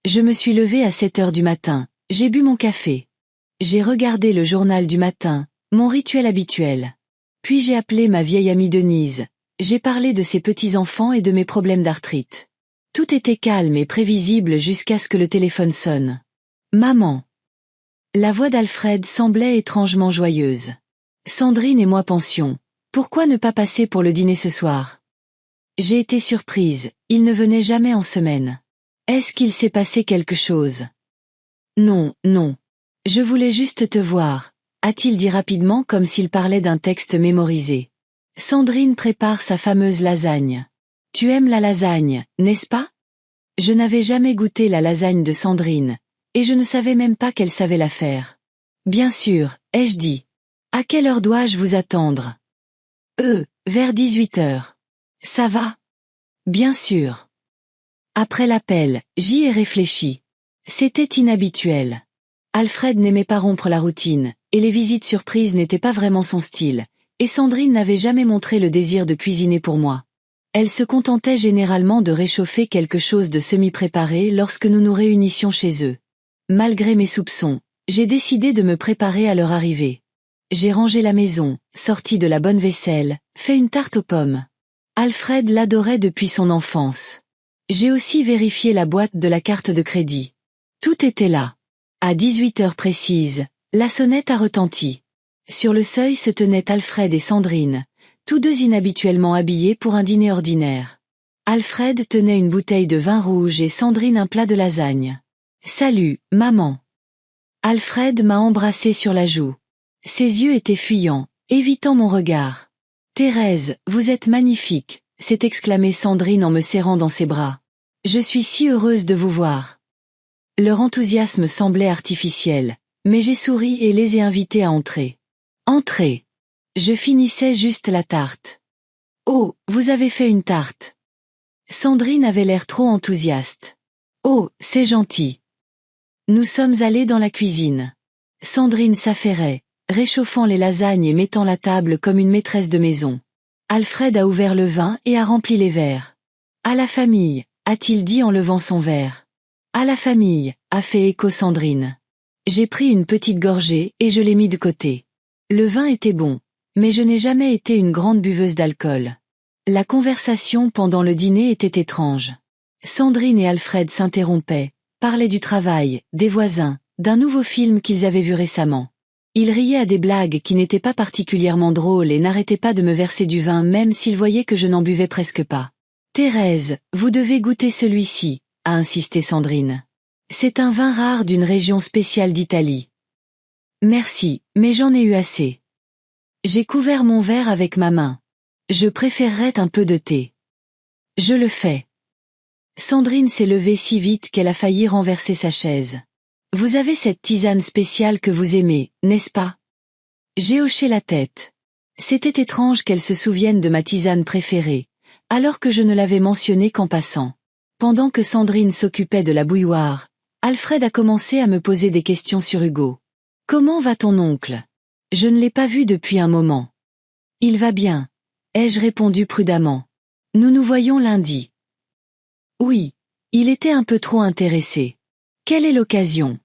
A: Je me suis levée à 7 heures du matin, j'ai bu mon café. J'ai regardé le journal du matin, mon rituel habituel. Puis j'ai appelé ma vieille amie Denise, J'ai parlé de ses petits-enfants et de mes problèmes d'arthrite. Tout était calme et prévisible jusqu'à ce que le téléphone sonne. Maman. La voix d'Alfred semblait étrangement joyeuse. Sandrine et moi pensions. Pourquoi ne pas passer pour le dîner ce soir? J'ai été surprise, il ne venait jamais en semaine. Est-ce qu'il s'est passé quelque chose? Non, non. Je voulais juste te voir, a-t-il dit rapidement comme s'il parlait d'un texte mémorisé. Sandrine prépare sa fameuse lasagne. Tu aimes la lasagne, n'est-ce pas? Je n'avais jamais goûté la lasagne de Sandrine, et je ne savais même pas qu'elle savait la faire. Bien sûr, ai-je dit. À quelle heure dois-je vous attendre? Vers 18 heures. Ça va? Bien sûr. Après l'appel, j'y ai réfléchi. C'était inhabituel. Alfred n'aimait pas rompre la routine, et les visites surprises n'étaient pas vraiment son style, et Sandrine n'avait jamais montré le désir de cuisiner pour moi. Elle se contentait généralement de réchauffer quelque chose de semi-préparé lorsque nous nous réunissions chez eux. Malgré mes soupçons, j'ai décidé de me préparer à leur arrivée. J'ai rangé la maison, sorti de la bonne vaisselle, fait une tarte aux pommes. Alfred l'adorait depuis son enfance. J'ai aussi vérifié la boîte de la carte de crédit. Tout était là. À 18 heures précises, la sonnette a retenti. Sur le seuil se tenaient Alfred et Sandrine, tous deux inhabituellement habillés pour un dîner ordinaire. Alfred tenait une bouteille de vin rouge et Sandrine un plat de lasagne. Salut, maman. Alfred m'a embrassé sur la joue. Ses yeux étaient fuyants, évitant mon regard. Thérèse, vous êtes magnifique, s'est exclamée Sandrine en me serrant dans ses bras. Je suis si heureuse de vous voir. Leur enthousiasme semblait artificiel, mais j'ai souri et les ai invités à entrer. Entrez. Je finissais juste la tarte. Oh, vous avez fait une tarte. Sandrine avait l'air trop enthousiaste. Oh, c'est gentil. Nous sommes allés dans la cuisine. Sandrine s'affairait, réchauffant les lasagnes et mettant la table comme une maîtresse de maison. Alfred a ouvert le vin et a rempli les verres. À la famille, a-t-il dit en levant son verre. À la famille, a fait écho Sandrine. J'ai pris une petite gorgée et je l'ai mis de côté. Le vin était bon, mais je n'ai jamais été une grande buveuse d'alcool. La conversation pendant le dîner était étrange. Sandrine et Alfred s'interrompaient, parlaient du travail, des voisins, d'un nouveau film qu'ils avaient vu récemment. Ils riaient à des blagues qui n'étaient pas particulièrement drôles et n'arrêtaient pas de me verser du vin même s'ils voyaient que je n'en buvais presque pas. Thérèse, vous devez goûter celui-ci, a insisté Sandrine. C'est un vin rare d'une région spéciale d'Italie. Merci, mais j'en ai eu assez. J'ai couvert mon verre avec ma main. Je préférerais un peu de thé. Je le fais. Sandrine s'est levée si vite qu'elle a failli renverser sa chaise. Vous avez cette tisane spéciale que vous aimez, n'est-ce pas? J'ai hoché la tête. C'était étrange qu'elle se souvienne de ma tisane préférée, alors que je ne l'avais mentionnée qu'en passant. Pendant que Sandrine s'occupait de la bouilloire, Alfred a commencé à me poser des questions sur Hugo. Comment va ton oncle? Je ne l'ai pas vu depuis un moment. Il va bien, ai-je répondu prudemment. Nous nous voyons lundi. Oui, il était un peu trop intéressé. Quelle est l'occasion?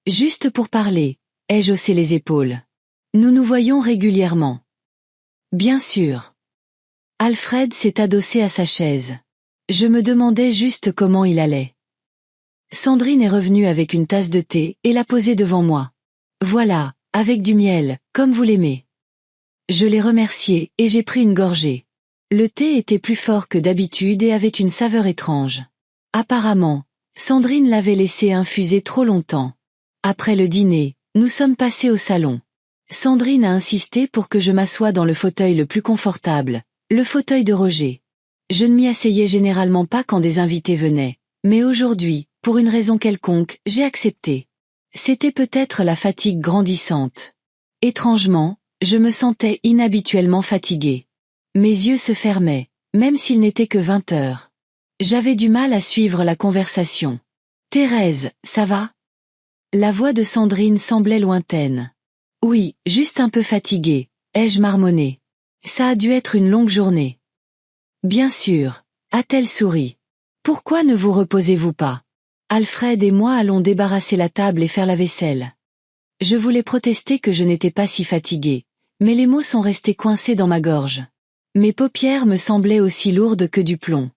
A: Juste pour parler, ai-je haussé les épaules. Nous nous voyons régulièrement. Bien sûr. Alfred s'est adossé à sa chaise. Je me demandais juste comment il allait. Sandrine est revenue avec une tasse de thé et l'a posée devant moi. Voilà, avec du miel, comme vous l'aimez. Je l'ai remercié et j'ai pris une gorgée. Le thé était plus fort que d'habitude et avait une saveur étrange. Apparemment, Sandrine l'avait laissé infuser trop longtemps. Après le dîner, nous sommes passés au salon. Sandrine a insisté pour que je m'assoie dans le fauteuil le plus confortable, le fauteuil de Roger. Je ne m'y asseyais généralement pas quand des invités venaient, mais aujourd'hui, pour une raison quelconque, j'ai accepté. C'était peut-être la fatigue grandissante. Étrangement, je me sentais inhabituellement fatiguée. Mes yeux se fermaient, même s'il n'était que 20 heures. J'avais du mal à suivre la conversation. Thérèse, ça va? La voix de Sandrine semblait lointaine. Oui, juste un peu fatiguée, ai-je marmonné. Ça a dû être une longue journée. Bien sûr, a-t-elle souri. Pourquoi ne vous reposez-vous pas? Alfred et moi allons débarrasser la table et faire la vaisselle. Je voulais protester que je n'étais pas si fatiguée, mais les mots sont restés coincés dans ma gorge. Mes paupières me semblaient aussi lourdes que du plomb.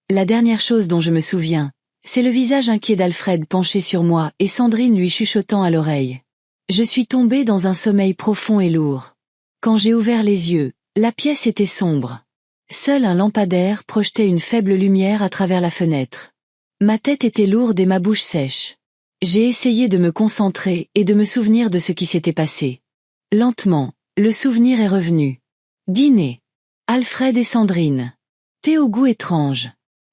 A: La dernière chose dont je me souviens, c'est le visage inquiet d'Alfred penché sur moi et Sandrine lui chuchotant à l'oreille. Je suis tombée dans un sommeil profond et lourd. Quand j'ai ouvert les yeux, la pièce était sombre. Seul un lampadaire projetait une faible lumière à travers la fenêtre. Ma tête était lourde et ma bouche sèche. J'ai essayé de me concentrer et de me souvenir de ce qui s'était passé. Lentement, le souvenir est revenu. Dîner. Alfred et Sandrine. Thé au goût étrange.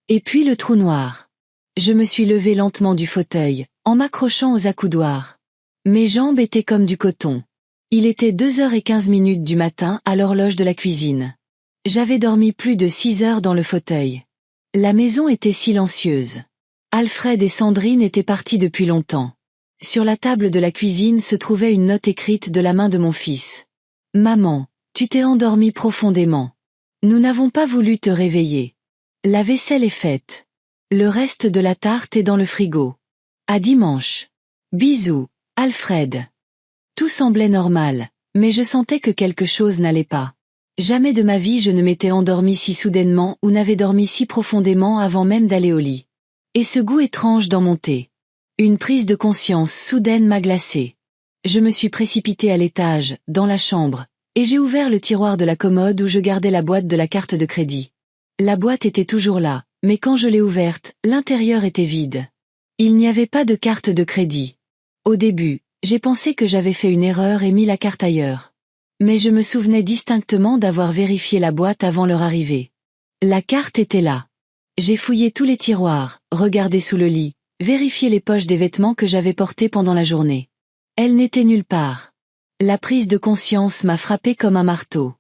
A: Et puis le trou noir. Je me suis levée lentement du fauteuil, en m'accrochant aux accoudoirs. Mes jambes étaient comme du coton. Il était 2h15 du matin à l'horloge de la cuisine. J'avais dormi plus de 6 heures dans le fauteuil. La maison était silencieuse. Alfred et Sandrine étaient partis depuis longtemps. Sur la table de la cuisine se trouvait une note écrite de la main de mon fils. « Maman, tu t'es endormie profondément. Nous n'avons pas voulu te réveiller. La vaisselle est faite. Le reste de la tarte est dans le frigo. À dimanche. Bisous, Alfred. » Tout semblait normal, mais je sentais que quelque chose n'allait pas. Jamais de ma vie je ne m'étais endormie si soudainement ou n'avais dormi si profondément avant même d'aller au lit. Et ce goût étrange dans mon thé. Une prise de conscience soudaine m'a glacée. Je me suis précipitée à l'étage, dans la chambre, et j'ai ouvert le tiroir de la commode où je gardais la boîte de la carte de crédit. La boîte était toujours là, mais quand je l'ai ouverte, l'intérieur était vide. Il n'y avait pas de carte de crédit. Au début, j'ai pensé que j'avais fait une erreur et mis la carte ailleurs. Mais je me souvenais distinctement d'avoir vérifié la boîte avant leur arrivée. La carte était là. J'ai fouillé tous les tiroirs, regardé sous le lit, vérifié les poches des vêtements que j'avais portés pendant la journée. Elle n'était nulle part. La prise de conscience m'a frappé comme un marteau.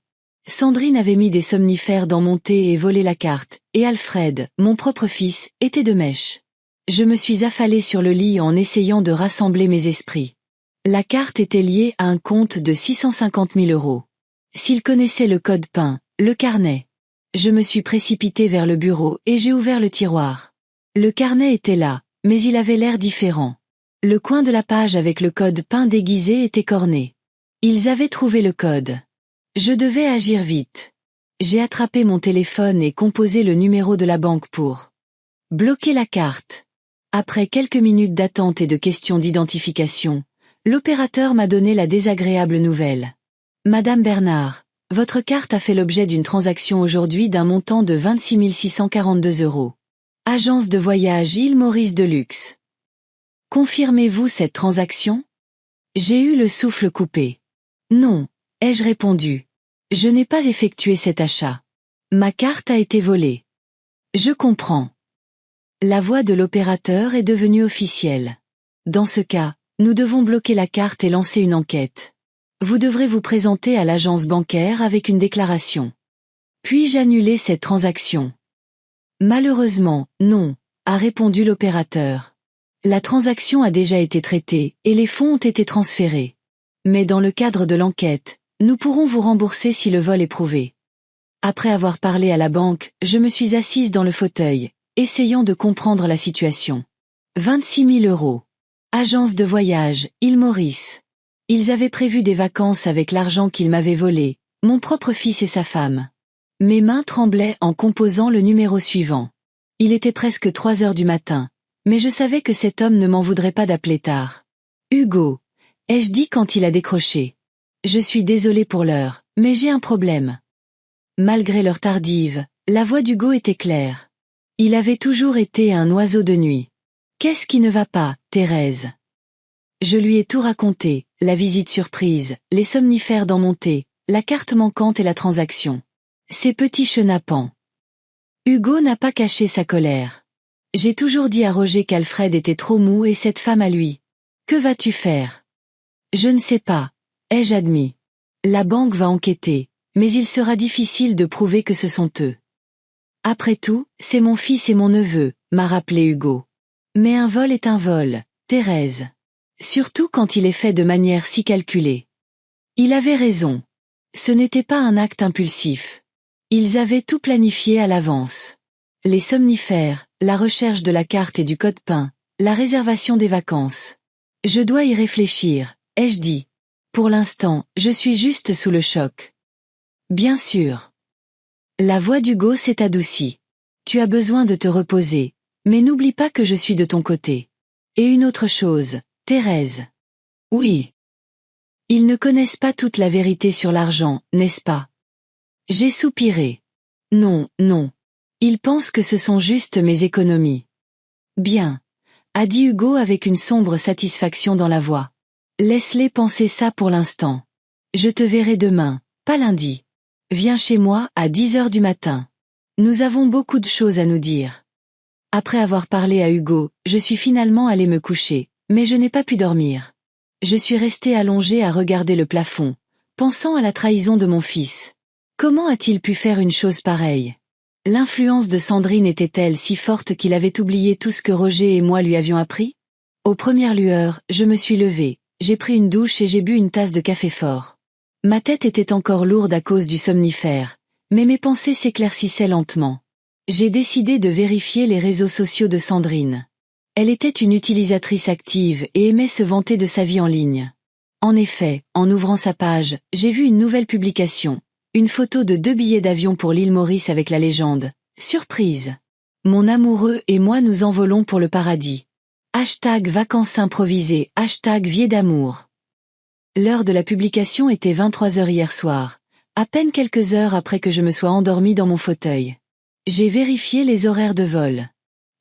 A: Sandrine avait mis des somnifères dans mon thé et volé la carte, et Alfred, mon propre fils, était de mèche. Je me suis affalée sur le lit en essayant de rassembler mes esprits. La carte était liée à un compte de 650 000 euros. S'il connaissait le code PIN, le carnet. Je me suis précipitée vers le bureau et j'ai ouvert le tiroir. Le carnet était là, mais il avait l'air différent. Le coin de la page avec le code PIN déguisé était corné. Ils avaient trouvé le code. Je devais agir vite. J'ai attrapé mon téléphone et composé le numéro de la banque pour bloquer la carte. Après quelques minutes d'attente et de questions d'identification, l'opérateur m'a donné la désagréable nouvelle. Madame Bernard, votre carte a fait l'objet d'une transaction aujourd'hui d'un montant de 26 642 €. Agence de voyage Île Maurice de luxe. Confirmez-vous cette transaction? J'ai eu le souffle coupé. Non, ai-je répondu. Je n'ai pas effectué cet achat. Ma carte a été volée. Je comprends. La voix de l'opérateur est devenue officielle. Dans ce cas, nous devons bloquer la carte et lancer une enquête. Vous devrez vous présenter à l'agence bancaire avec une déclaration. Puis-je annuler cette transaction? Malheureusement, non, a répondu l'opérateur. La transaction a déjà été traitée et les fonds ont été transférés. Mais dans le cadre de l'enquête, nous pourrons vous rembourser si le vol est prouvé. Après avoir parlé à la banque, je me suis assise dans le fauteuil, essayant de comprendre la situation. 26 000 €. Agence de voyage, Île Maurice. Ils avaient prévu des vacances avec l'argent qu'ils m'avaient volé, mon propre fils et sa femme. Mes mains tremblaient en composant le numéro suivant. Il était presque 3 heures du matin, mais je savais que cet homme ne m'en voudrait pas d'appeler tard. Hugo, ai-je dit quand il a décroché. Je suis désolée pour l'heure, mais j'ai un problème. Malgré l'heure tardive, la voix d'Hugo était claire. Il avait toujours été un oiseau de nuit. Qu'est-ce qui ne va pas, Thérèse? Je lui ai tout raconté, la visite surprise, les somnifères dans mon thé, la carte manquante et la transaction. Ces petits chenapans. Hugo n'a pas caché sa colère. J'ai toujours dit à Roger qu'Alfred était trop mou et cette femme à lui. Que vas-tu faire? Je ne sais pas, ai-je admis. La banque va enquêter, mais il sera difficile de prouver que ce sont eux. Après tout, c'est mon fils et mon neveu, m'a rappelé Hugo. Mais un vol est un vol, Thérèse. Surtout quand il est fait de manière si calculée. Il avait raison. Ce n'était pas un acte impulsif. Ils avaient tout planifié à l'avance. Les somnifères, la recherche de la carte et du code PIN, la réservation des vacances. Je dois y réfléchir, ai-je dit. Pour l'instant, je suis juste sous le choc. Bien sûr. La voix d'Hugo s'est adoucie. Tu as besoin de te reposer, mais n'oublie pas que je suis de ton côté. Et une autre chose, Thérèse. Oui. Ils ne connaissent pas toute la vérité sur l'argent, n'est-ce pas? J'ai soupiré. Non, non. Ils pensent que ce sont juste mes économies. Bien, a dit Hugo avec une sombre satisfaction dans la voix. Laisse-les penser ça pour l'instant. Je te verrai demain, pas lundi. Viens chez moi à 10 heures du matin. Nous avons beaucoup de choses à nous dire. Après avoir parlé à Hugo, je suis finalement allée me coucher, mais je n'ai pas pu dormir. Je suis restée allongée à regarder le plafond, pensant à la trahison de mon fils. Comment a-t-il pu faire une chose pareille? L'influence de Sandrine était-elle si forte qu'il avait oublié tout ce que Roger et moi lui avions appris? Aux premières lueurs, je me suis levée, j'ai pris une douche et j'ai bu une tasse de café fort. Ma tête était encore lourde à cause du somnifère, mais mes pensées s'éclaircissaient lentement. J'ai décidé de vérifier les réseaux sociaux de Sandrine. Elle était une utilisatrice active et aimait se vanter de sa vie en ligne. En effet, en ouvrant sa page, j'ai vu une nouvelle publication. Une photo de 2 billets d'avion pour l'île Maurice avec la légende « Surprise ! Mon amoureux et moi nous envolons pour le paradis. #vacances improvisées, #vie d'amour ». L'heure de la publication était 23 heures hier soir, à peine quelques heures après que je me sois endormie dans mon fauteuil. J'ai vérifié les horaires de vol.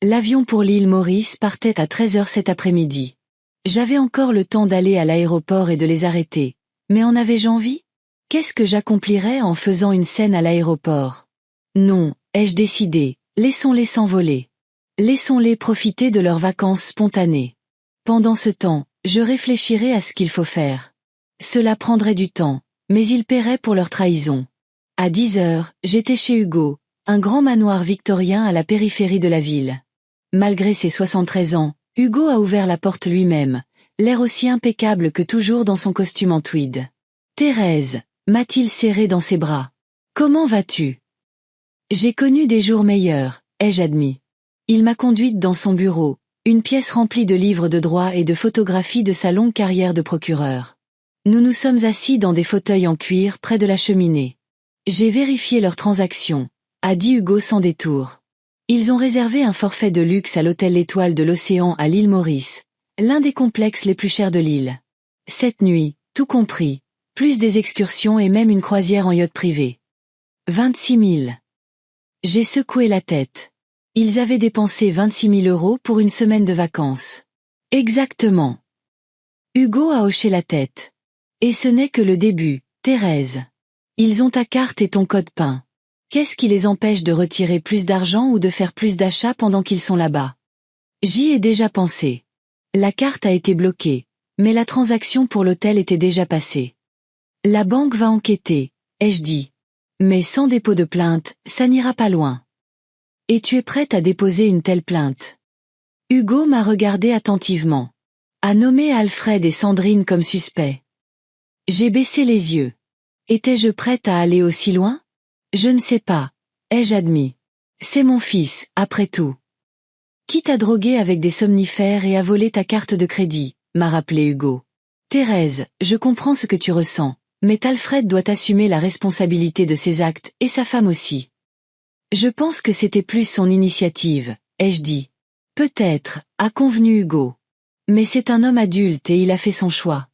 A: L'avion pour l'île Maurice partait à 13 heures cet après-midi. J'avais encore le temps d'aller à l'aéroport et de les arrêter, mais en avais-je envie? Qu'est-ce que j'accomplirais en faisant une scène à l'aéroport? Non, ai-je décidé, laissons-les s'envoler. Laissons-les profiter de leurs vacances spontanées. Pendant ce temps, je réfléchirai à ce qu'il faut faire. Cela prendrait du temps, mais ils paieraient pour leur trahison. À 10 heures, j'étais chez Hugo, un grand manoir victorien à la périphérie de la ville. Malgré ses 73 ans, Hugo a ouvert la porte lui-même, l'air aussi impeccable que toujours dans son costume en tweed. Thérèse, m'a-t-il serré dans ses bras. Comment vas-tu? J'ai connu des jours meilleurs, ai-je admis. Il m'a conduite dans son bureau, une pièce remplie de livres de droit et de photographies de sa longue carrière de procureur. Nous nous sommes assis dans des fauteuils en cuir près de la cheminée. J'ai vérifié leurs transactions, a dit Hugo sans détour. Ils ont réservé un forfait de luxe à l'hôtel L'Étoile de l'Océan à l'île Maurice, l'un des complexes les plus chers de l'île. Cette nuit, tout compris, plus des excursions et même une croisière en yacht privé. 26 000. J'ai secoué la tête. Ils avaient dépensé 26 000 € pour une semaine de vacances. Exactement. Hugo a hoché la tête. Et ce n'est que le début, Thérèse. Ils ont ta carte et ton code PIN. Qu'est-ce qui les empêche de retirer plus d'argent ou de faire plus d'achats pendant qu'ils sont là-bas? J'y ai déjà pensé. La carte a été bloquée, mais la transaction pour l'hôtel était déjà passée. La banque va enquêter, ai-je dit. Mais sans dépôt de plainte, ça n'ira pas loin. Et tu es prête à déposer une telle plainte? Hugo m'a regardé attentivement. A nommé Alfred et Sandrine comme suspects. J'ai baissé les yeux. Étais-je prête à aller aussi loin? Je ne sais pas, ai-je admis. C'est mon fils, après tout. Qui t'a drogué avec des somnifères et a volé ta carte de crédit, m'a rappelé Hugo. Thérèse, je comprends ce que tu ressens, mais Alfred doit assumer la responsabilité de ses actes, et sa femme aussi. Je pense que c'était plus son initiative, ai-je dit. Peut-être, a convenu Hugo. Mais c'est un homme adulte et il a fait son choix.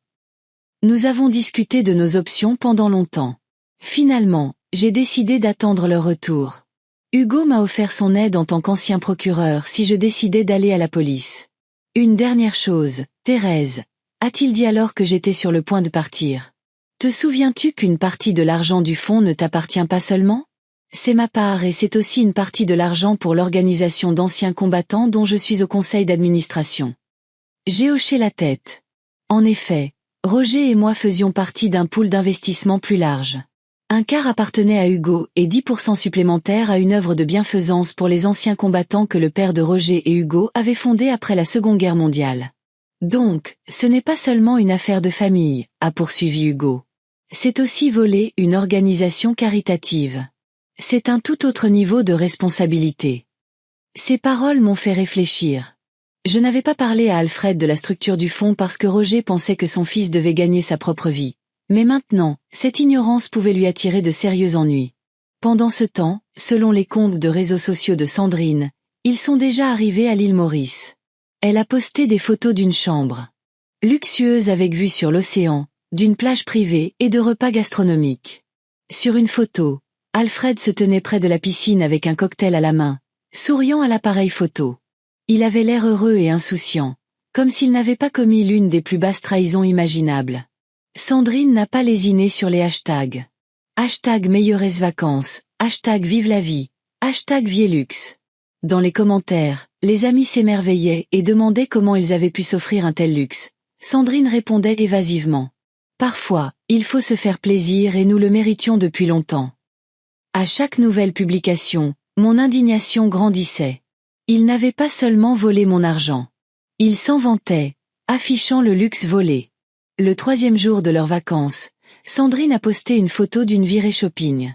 A: Nous avons discuté de nos options pendant longtemps. Finalement, j'ai décidé d'attendre leur retour. Hugo m'a offert son aide en tant qu'ancien procureur si je décidais d'aller à la police. Une dernière chose, Thérèse, a-t-il dit alors que j'étais sur le point de partir. Te souviens-tu qu'une partie de l'argent du fonds ne t'appartient pas seulement? C'est ma part et c'est aussi une partie de l'argent pour l'organisation d'anciens combattants dont je suis au conseil d'administration. J'ai hoché la tête. En effet, Roger et moi faisions partie d'un pool d'investissement plus large. Un quart appartenait à Hugo et 10% supplémentaires à une œuvre de bienfaisance pour les anciens combattants que le père de Roger et Hugo avait fondée après la Seconde Guerre mondiale. Donc, ce n'est pas seulement une affaire de famille, a poursuivi Hugo. C'est aussi voler une organisation caritative. C'est un tout autre niveau de responsabilité. Ces paroles m'ont fait réfléchir. Je n'avais pas parlé à Alfred de la structure du fonds parce que Roger pensait que son fils devait gagner sa propre vie. Mais maintenant, cette ignorance pouvait lui attirer de sérieux ennuis. Pendant ce temps, selon les comptes de réseaux sociaux de Sandrine, ils sont déjà arrivés à l'île Maurice. Elle a posté des photos d'une chambre luxueuse avec vue sur l'océan, d'une plage privée et de repas gastronomiques. Sur une photo, Alfred se tenait près de la piscine avec un cocktail à la main, souriant à l'appareil photo. Il avait l'air heureux et insouciant, comme s'il n'avait pas commis l'une des plus basses trahisons imaginables. Sandrine n'a pas lésiné sur les hashtags. Hashtag meilleures vacances, hashtag vive la vie, hashtag Viellux. Dans les commentaires, les amis s'émerveillaient et demandaient comment ils avaient pu s'offrir un tel luxe. Sandrine répondait évasivement. Parfois, il faut se faire plaisir et nous le méritions depuis longtemps. À chaque nouvelle publication, mon indignation grandissait. Il n'avait pas seulement volé mon argent. Il s'en vantait, affichant le luxe volé. Le 3e jour de leurs vacances, Sandrine a posté une photo d'une virée shopping.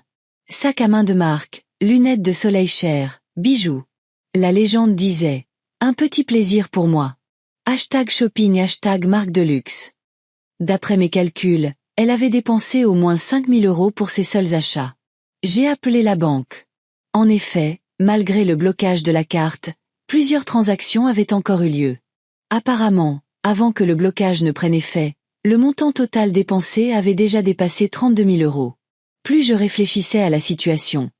A: Sac à main de marque, lunettes de soleil chères, bijoux. La légende disait « Un petit plaisir pour moi ». Hashtag shopping, hashtag marque de luxe. D'après mes calculs, elle avait dépensé au moins 5 000 € pour ses seuls achats. J'ai appelé la banque. En effet, malgré le blocage de la carte, plusieurs transactions avaient encore eu lieu. Apparemment, avant que le blocage ne prenne effet, le montant total dépensé avait déjà dépassé 32 000 €. Plus je réfléchissais à la situation,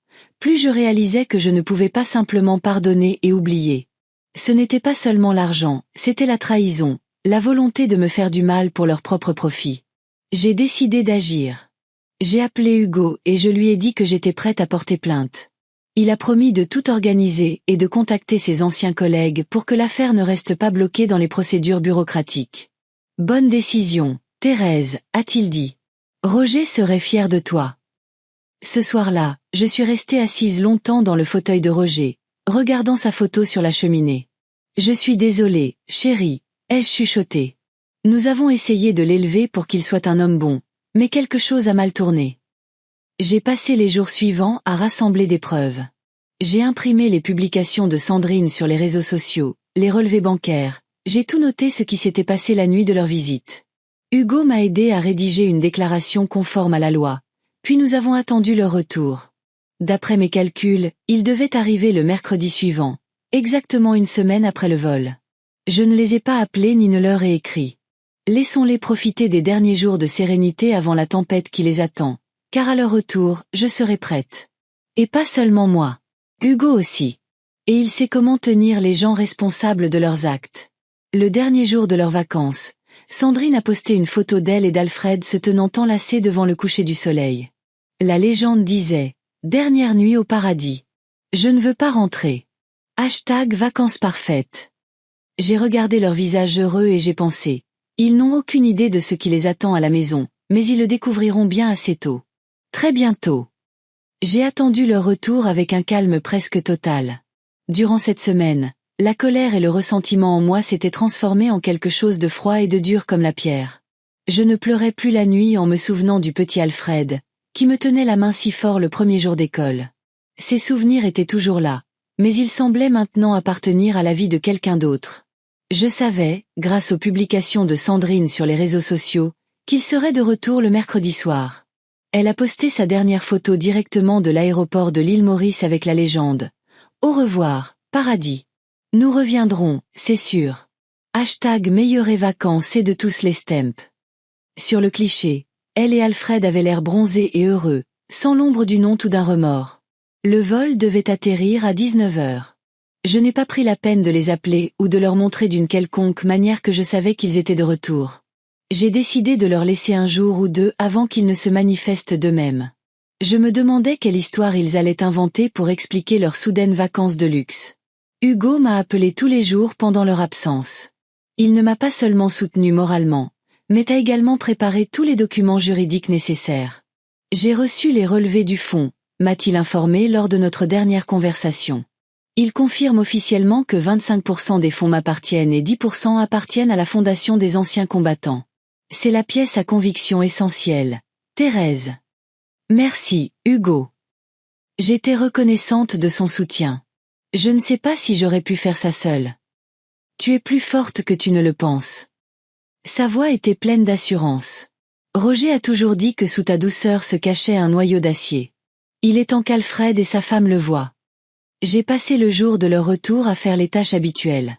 A: plus je réalisais que je ne pouvais pas simplement pardonner et oublier. Ce n'était pas seulement l'argent, c'était la trahison, la volonté de me faire du mal pour leur propre profit. J'ai décidé d'agir. J'ai appelé Hugo et je lui ai dit que j'étais prête à porter plainte. Il a promis de tout organiser et de contacter ses anciens collègues pour que l'affaire ne reste pas bloquée dans les procédures bureaucratiques. Bonne décision, Thérèse, a-t-il dit. Roger serait fier de toi. Ce soir-là, je suis restée assise longtemps dans le fauteuil de Roger, regardant sa photo sur la cheminée. Je suis désolée, chérie, ai-je chuchoté. Nous avons essayé de l'élever pour qu'il soit un homme bon, mais quelque chose a mal tourné. J'ai passé les jours suivants à rassembler des preuves. J'ai imprimé les publications de Sandrine sur les réseaux sociaux, les relevés bancaires, j'ai tout noté ce qui s'était passé la nuit de leur visite. Hugo m'a aidé à rédiger une déclaration conforme à la loi, puis nous avons attendu leur retour. D'après mes calculs, ils devaient arriver le mercredi suivant, exactement une semaine après le vol. Je ne les ai pas appelés ni ne leur ai écrit. Laissons-les profiter des derniers jours de sérénité avant la tempête qui les attend, car à leur retour, je serai prête. Et pas seulement moi. Hugo aussi. Et il sait comment tenir les gens responsables de leurs actes. Le dernier jour de leurs vacances, Sandrine a posté une photo d'elle et d'Alfred se tenant enlacés devant le coucher du soleil. La légende disait « Dernière nuit au paradis. Je ne veux pas rentrer. Hashtag vacances parfaites. » J'ai regardé leur visage heureux et j'ai pensé « Ils n'ont aucune idée de ce qui les attend à la maison, mais ils le découvriront bien assez tôt. Très bientôt. » J'ai attendu leur retour avec un calme presque total. Durant cette semaine, la colère et le ressentiment en moi s'étaient transformés en quelque chose de froid et de dur comme la pierre. Je ne pleurais plus la nuit en me souvenant du petit Alfred, qui me tenait la main si fort le premier jour d'école. Ces souvenirs étaient toujours là, mais ils semblaient maintenant appartenir à la vie de quelqu'un d'autre. Je savais, grâce aux publications de Sandrine sur les réseaux sociaux, qu'il serait de retour le mercredi soir. Elle a posté sa dernière photo directement de l'aéroport de l'île Maurice avec la légende « Au revoir, paradis. Nous reviendrons, c'est sûr. Hashtag meilleures vacances et de tous les stamps. » Sur le cliché, elle et Alfred avaient l'air bronzés et heureux, sans l'ombre d'une honte ou d'un remords. Le vol devait atterrir à 19 h. Je n'ai pas pris la peine de les appeler ou de leur montrer d'une quelconque manière que je savais qu'ils étaient de retour. J'ai décidé de leur laisser un jour ou deux avant qu'ils ne se manifestent d'eux-mêmes. Je me demandais quelle histoire ils allaient inventer pour expliquer leurs soudaines vacances de luxe. Hugo m'a appelé tous les jours pendant leur absence. Il ne m'a pas seulement soutenu moralement, mais a également préparé tous les documents juridiques nécessaires. J'ai reçu les relevés du fonds, m'a-t-il informé lors de notre dernière conversation. Il confirme officiellement que 25% des fonds m'appartiennent et 10% appartiennent à la Fondation des anciens combattants. C'est la pièce à conviction essentielle. Thérèse. Merci, Hugo. J'étais reconnaissante de son soutien. Je ne sais pas si j'aurais pu faire ça seule. Tu es plus forte que tu ne le penses. Sa voix était pleine d'assurance. Roger a toujours dit que sous ta douceur se cachait un noyau d'acier. Il est temps qu'Alfred et sa femme le voient. J'ai passé le jour de leur retour à faire les tâches habituelles.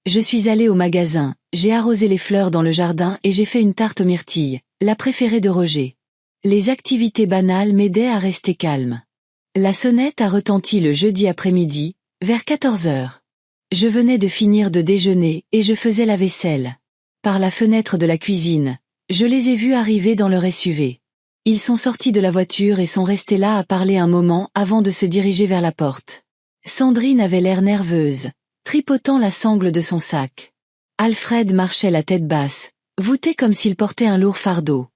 A: Je suis allée au magasin, j'ai arrosé les fleurs dans le jardin et j'ai fait une tarte aux myrtilles, la préférée de Roger. Les activités banales m'aidaient à rester calme. La sonnette a retenti le jeudi après-midi, vers 14 heures. Je venais de finir de déjeuner et je faisais la vaisselle. Par la fenêtre de la cuisine, je les ai vus arriver dans leur SUV. Ils sont sortis de la voiture et sont restés là à parler un moment avant de se diriger vers la porte. Sandrine avait l'air nerveuse, tripotant la sangle de son sac. Alfred marchait la tête basse, voûté comme s'il portait un lourd fardeau.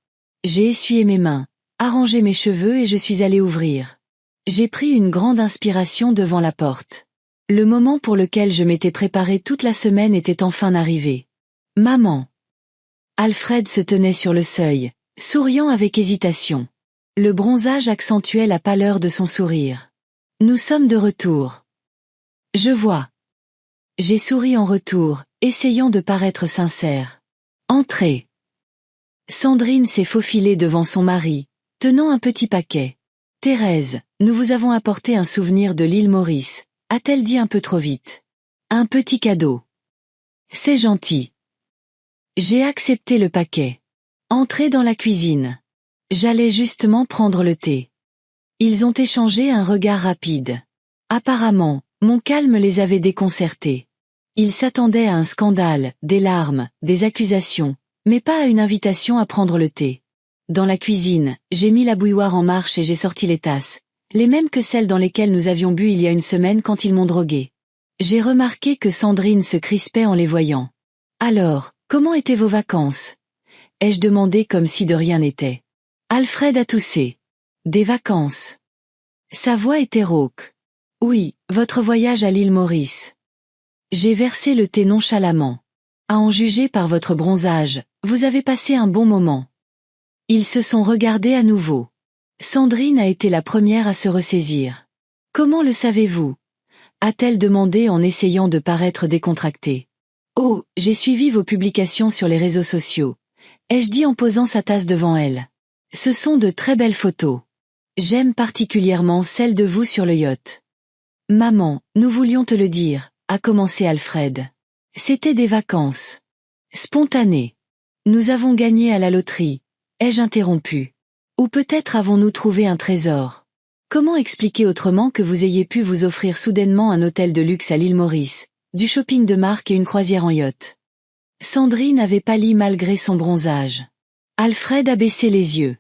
A: J'ai essuyé mes mains, arrangé mes cheveux et je suis allée ouvrir. J'ai pris une grande inspiration devant la porte. Le moment pour lequel je m'étais préparée toute la semaine était enfin arrivé. Maman. Alfred se tenait sur le seuil, souriant avec hésitation. Le bronzage accentuait la pâleur de son sourire. Nous sommes de retour. Je vois. J'ai souri en retour, essayant de paraître sincère. Entrez. Sandrine s'est faufilée devant son mari, tenant un petit paquet. Thérèse, nous vous avons apporté un souvenir de l'île Maurice, a-t-elle dit un peu trop vite. Un petit cadeau. C'est gentil. J'ai accepté le paquet. Entrez dans la cuisine. J'allais justement prendre le thé. Ils ont échangé un regard rapide. Apparemment, mon calme les avait déconcertés. Ils s'attendaient à un scandale, des larmes, des accusations, mais pas à une invitation à prendre le thé. Dans la cuisine, j'ai mis la bouilloire en marche et j'ai sorti les tasses, les mêmes que celles dans lesquelles nous avions bu il y a une semaine quand ils m'ont drogué. J'ai remarqué que Sandrine se crispait en les voyant. Alors, comment étaient vos vacances? Ai-je demandé comme si de rien n'était. Alfred a toussé. Des vacances. Sa voix était rauque. Oui, votre voyage à l'île Maurice. J'ai versé le thé nonchalamment. À en juger par votre bronzage, vous avez passé un bon moment. Ils se sont regardés à nouveau. Sandrine a été la première à se ressaisir. Comment le savez-vous? A-t-elle demandé en essayant de paraître décontractée. Oh, j'ai suivi vos publications sur les réseaux sociaux. Ai-je dit en posant sa tasse devant elle. Ce sont de très belles photos. J'aime particulièrement celle de vous sur le yacht. Maman, nous voulions te le dire, a commencé Alfred. C'était des vacances. Spontanées. Nous avons gagné à la loterie. Ai-je interrompu? Ou peut-être avons-nous trouvé un trésor? Comment expliquer autrement que vous ayez pu vous offrir soudainement un hôtel de luxe à l'île Maurice, du shopping de marque et une croisière en yacht? Sandrine avait pâli malgré son bronzage. Alfred a baissé les yeux.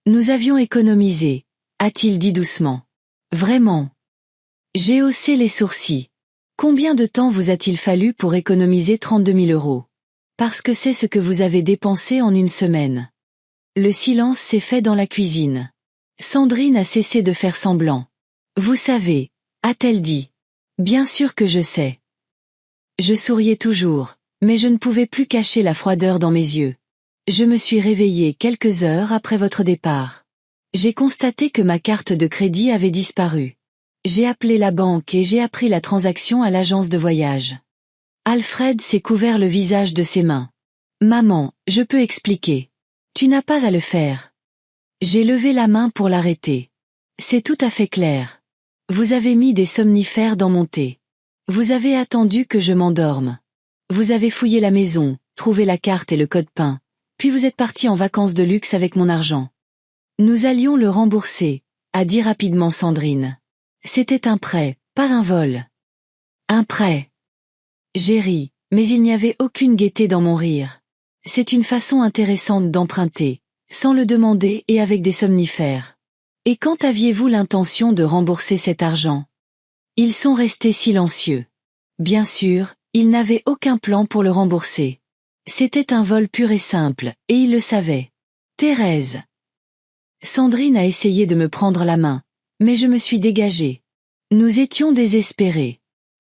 A: Nous avions économisé, a-t-il dit doucement. Vraiment? J'ai haussé les sourcils. Combien de temps vous a-t-il fallu pour économiser 32 000 €? Parce que c'est ce que vous avez dépensé en une semaine. Le silence s'est fait dans la cuisine. Sandrine a cessé de faire semblant. Vous savez, a-t-elle dit. Bien sûr que je sais. Je souriais toujours, mais je ne pouvais plus cacher la froideur dans mes yeux. Je me suis réveillée quelques heures après votre départ. J'ai constaté que ma carte de crédit avait disparu. J'ai appelé la banque et j'ai appris la transaction à l'agence de voyage. Alfred s'est couvert le visage de ses mains. Maman, je peux expliquer. Tu n'as pas à le faire. J'ai levé la main pour l'arrêter. C'est tout à fait clair. Vous avez mis des somnifères dans mon thé. Vous avez attendu que je m'endorme. Vous avez fouillé la maison, trouvé la carte et le code PIN, puis vous êtes parti en vacances de luxe avec mon argent. Nous allions le rembourser, a dit rapidement Sandrine. C'était un prêt, pas un vol. Un prêt. J'ai ri, mais il n'y avait aucune gaieté dans mon rire. C'est une façon intéressante d'emprunter, sans le demander et avec des somnifères. Et quand aviez-vous l'intention de rembourser cet argent? Ils sont restés silencieux. Bien sûr, ils n'avaient aucun plan pour le rembourser. C'était un vol pur et simple, et ils le savaient. Thérèse. Sandrine a essayé de me prendre la main, mais je me suis dégagée. Nous étions désespérés.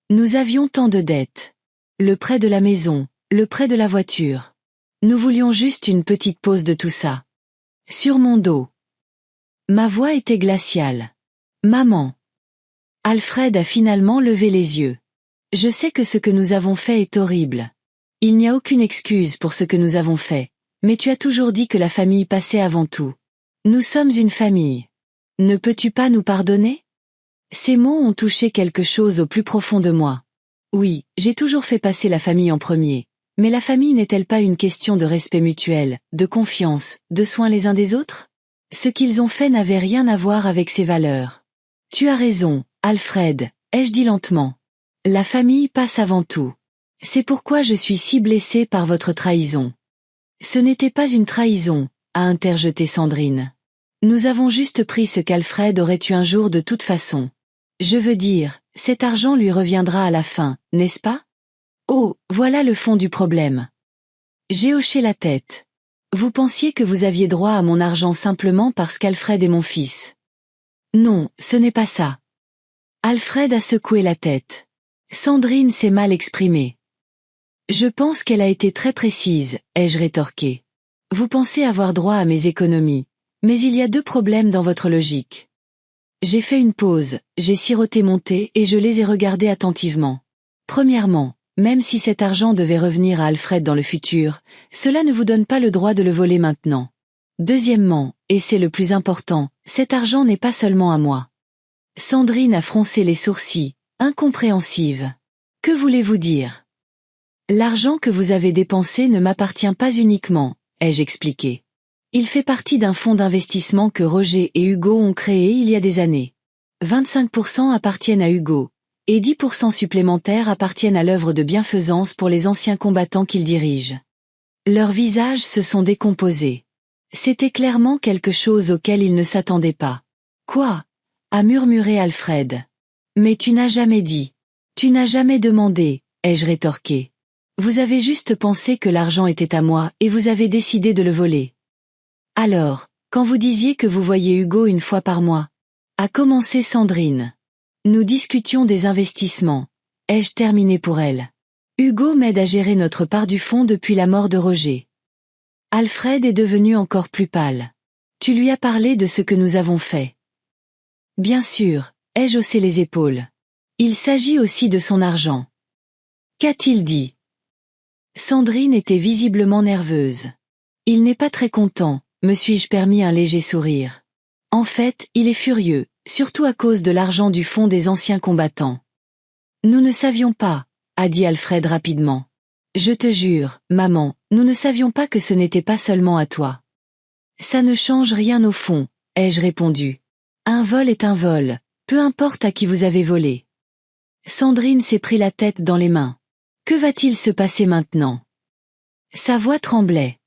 A: Nous avions tant de dettes. Le prêt de la maison, le prêt de la voiture. Nous voulions juste une petite pause de tout ça. Sur mon dos. Ma voix était glaciale. Maman. Alfred a finalement levé les yeux. Je sais que ce que nous avons fait est horrible. Il n'y a aucune excuse pour ce que nous avons fait, mais tu as toujours dit que la famille passait avant tout. Nous sommes une famille. Ne peux-tu pas nous pardonner? Ces mots ont touché quelque chose au plus profond de moi. Oui, j'ai toujours fait passer la famille en premier. Mais la famille n'est-elle pas une question de respect mutuel, de confiance, de soins les uns des autres? Ce qu'ils ont fait n'avait rien à voir avec ces valeurs. Tu as raison, Alfred, ai-je dit lentement. La famille passe avant tout. C'est pourquoi je suis si blessée par votre trahison. Ce n'était pas une trahison, a interjeté Sandrine. Nous avons juste pris ce qu'Alfred aurait eu un jour de toute façon. Je veux dire, cet argent lui reviendra à la fin, n'est-ce pas? Oh, voilà le fond du problème. J'ai hoché la tête. Vous pensiez que vous aviez droit à mon argent simplement parce qu'Alfred est mon fils. Non, ce n'est pas ça. Alfred a secoué la tête. Sandrine s'est mal exprimée. Je pense qu'elle a été très précise, ai-je rétorqué. Vous pensez avoir droit à mes économies, mais il y a deux problèmes dans votre logique. J'ai fait une pause, j'ai siroté mon thé et je les ai regardés attentivement. Premièrement, même si cet argent devait revenir à Alfred dans le futur, cela ne vous donne pas le droit de le voler maintenant. Deuxièmement, et c'est le plus important, cet argent n'est pas seulement à moi. Sandrine a froncé les sourcils, incompréhensive. Que voulez-vous dire? L'argent que vous avez dépensé ne m'appartient pas uniquement, ai-je expliqué. Il fait partie d'un fonds d'investissement que Roger et Hugo ont créé il y a des années. 25% appartiennent à Hugo, et 10% supplémentaires appartiennent à l'œuvre de bienfaisance pour les anciens combattants qu'il dirige. Leurs visages se sont décomposés. C'était clairement quelque chose auquel ils ne s'attendaient pas. Quoi? A murmuré Alfred. Mais tu n'as jamais dit. Tu n'as jamais demandé, ai-je rétorqué. Vous avez juste pensé que l'argent était à moi et vous avez décidé de le voler. Alors, quand vous disiez que vous voyiez Hugo une fois par mois, a commencé Sandrine. Nous discutions des investissements. Ai-je terminé pour elle? Hugo m'aide à gérer notre part du fonds depuis la mort de Roger. Alfred est devenu encore plus pâle. Tu lui as parlé de ce que nous avons fait. Bien sûr, ai-je haussé les épaules. Il s'agit aussi de son argent. Qu'a-t-il dit? Sandrine était visiblement nerveuse. Il n'est pas très content, me suis-je permis un léger sourire. En fait, il est furieux, surtout à cause de l'argent du fonds des anciens combattants. Nous ne savions pas, a dit Alfred rapidement. Je te jure, maman, nous ne savions pas que ce n'était pas seulement à toi. Ça ne change rien au fond, ai-je répondu. Un vol est un vol, peu importe à qui vous avez volé. Sandrine s'est pris la tête dans les mains. Que va-t-il se passer maintenant? Sa voix tremblait.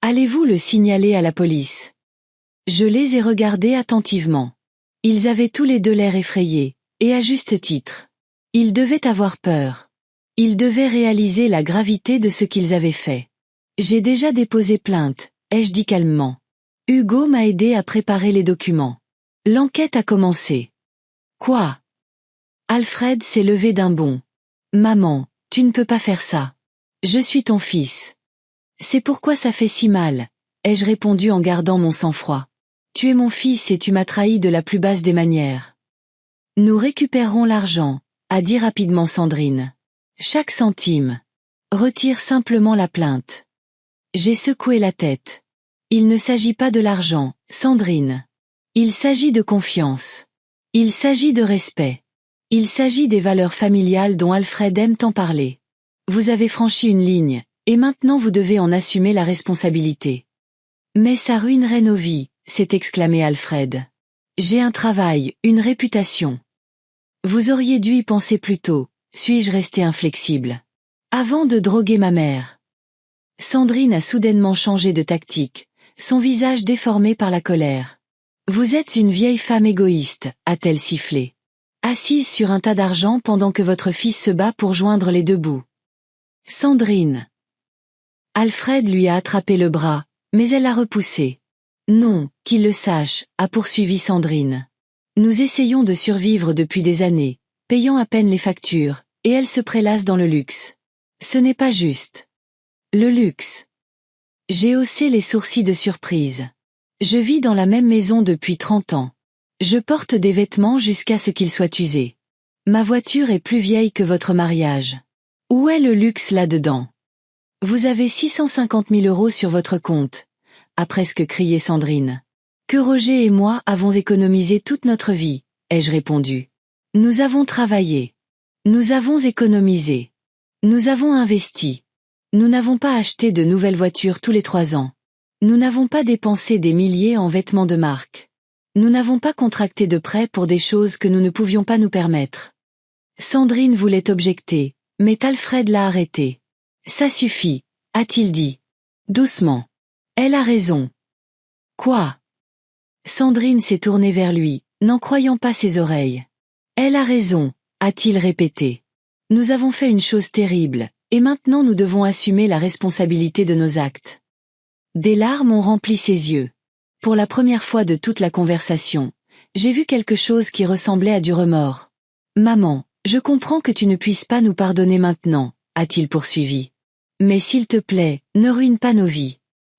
A: Allez-vous le signaler à la police? Je les ai regardés attentivement. Ils avaient tous les deux l'air effrayés, et à juste titre. Ils devaient avoir peur. Ils devaient réaliser la gravité de ce qu'ils avaient fait. J'ai déjà déposé plainte, ai-je dit calmement. Hugo m'a aidé à préparer les documents. L'enquête a commencé. Quoi? Alfred s'est levé d'un bond. Maman, tu ne peux pas faire ça. Je suis ton fils. C'est pourquoi ça fait si mal, ai-je répondu en gardant mon sang-froid. Tu es mon fils et tu m'as trahi de la plus basse des manières. Nous récupérerons l'argent, a dit rapidement Sandrine. Chaque centime. Retire simplement la plainte. J'ai secoué la tête. Il ne s'agit pas de l'argent, Sandrine. Il s'agit de confiance. Il s'agit de respect. Il s'agit des valeurs familiales dont Alfred aime tant parler. Vous avez franchi une ligne, et maintenant vous devez en assumer la responsabilité. Mais ça ruinerait nos vies, s'est exclamé Alfred. J'ai un travail, une réputation. Vous auriez dû y penser plus tôt, suis-je resté inflexible. Avant de droguer ma mère. Sandrine a soudainement changé de tactique, son visage déformé par la colère. Vous êtes une vieille femme égoïste, a-t-elle sifflé. Assise sur un tas d'argent pendant que votre fils se bat pour joindre les deux bouts. Sandrine. Alfred lui a attrapé le bras, mais elle l'a repoussé. Non, qu'il le sache, a poursuivi Sandrine. Nous essayons de survivre depuis des années, payant à peine les factures, et elle se prélasse dans le luxe. Ce n'est pas juste. Le luxe. J'ai haussé les sourcils de surprise. Je vis dans la même maison depuis 30 ans. Je porte des vêtements jusqu'à ce qu'ils soient usés. Ma voiture est plus vieille que votre mariage. Où est le luxe là-dedans? Vous avez 650 000 € sur votre compte, a presque crié Sandrine. Que Roger et moi avons économisé toute notre vie, ai-je répondu. Nous avons travaillé. Nous avons économisé. Nous avons investi. Nous n'avons pas acheté de nouvelles voitures tous les 3 ans. Nous n'avons pas dépensé des milliers en vêtements de marque. Nous n'avons pas contracté de prêts pour des choses que nous ne pouvions pas nous permettre. Sandrine voulait objecter, mais Alfred l'a arrêté. Ça suffit, a-t-il dit. Doucement. Elle a raison. Quoi? Sandrine s'est tournée vers lui, n'en croyant pas ses oreilles. Elle a raison, a-t-il répété. Nous avons fait une chose terrible, et maintenant nous devons assumer la responsabilité de nos actes. Des larmes ont rempli ses yeux. Pour la première fois de toute la conversation, j'ai vu quelque chose qui ressemblait à du remords. Maman, je comprends que tu ne puisses pas nous pardonner maintenant, a-t-il poursuivi. Mais s'il te plaît, ne ruine pas nos vies.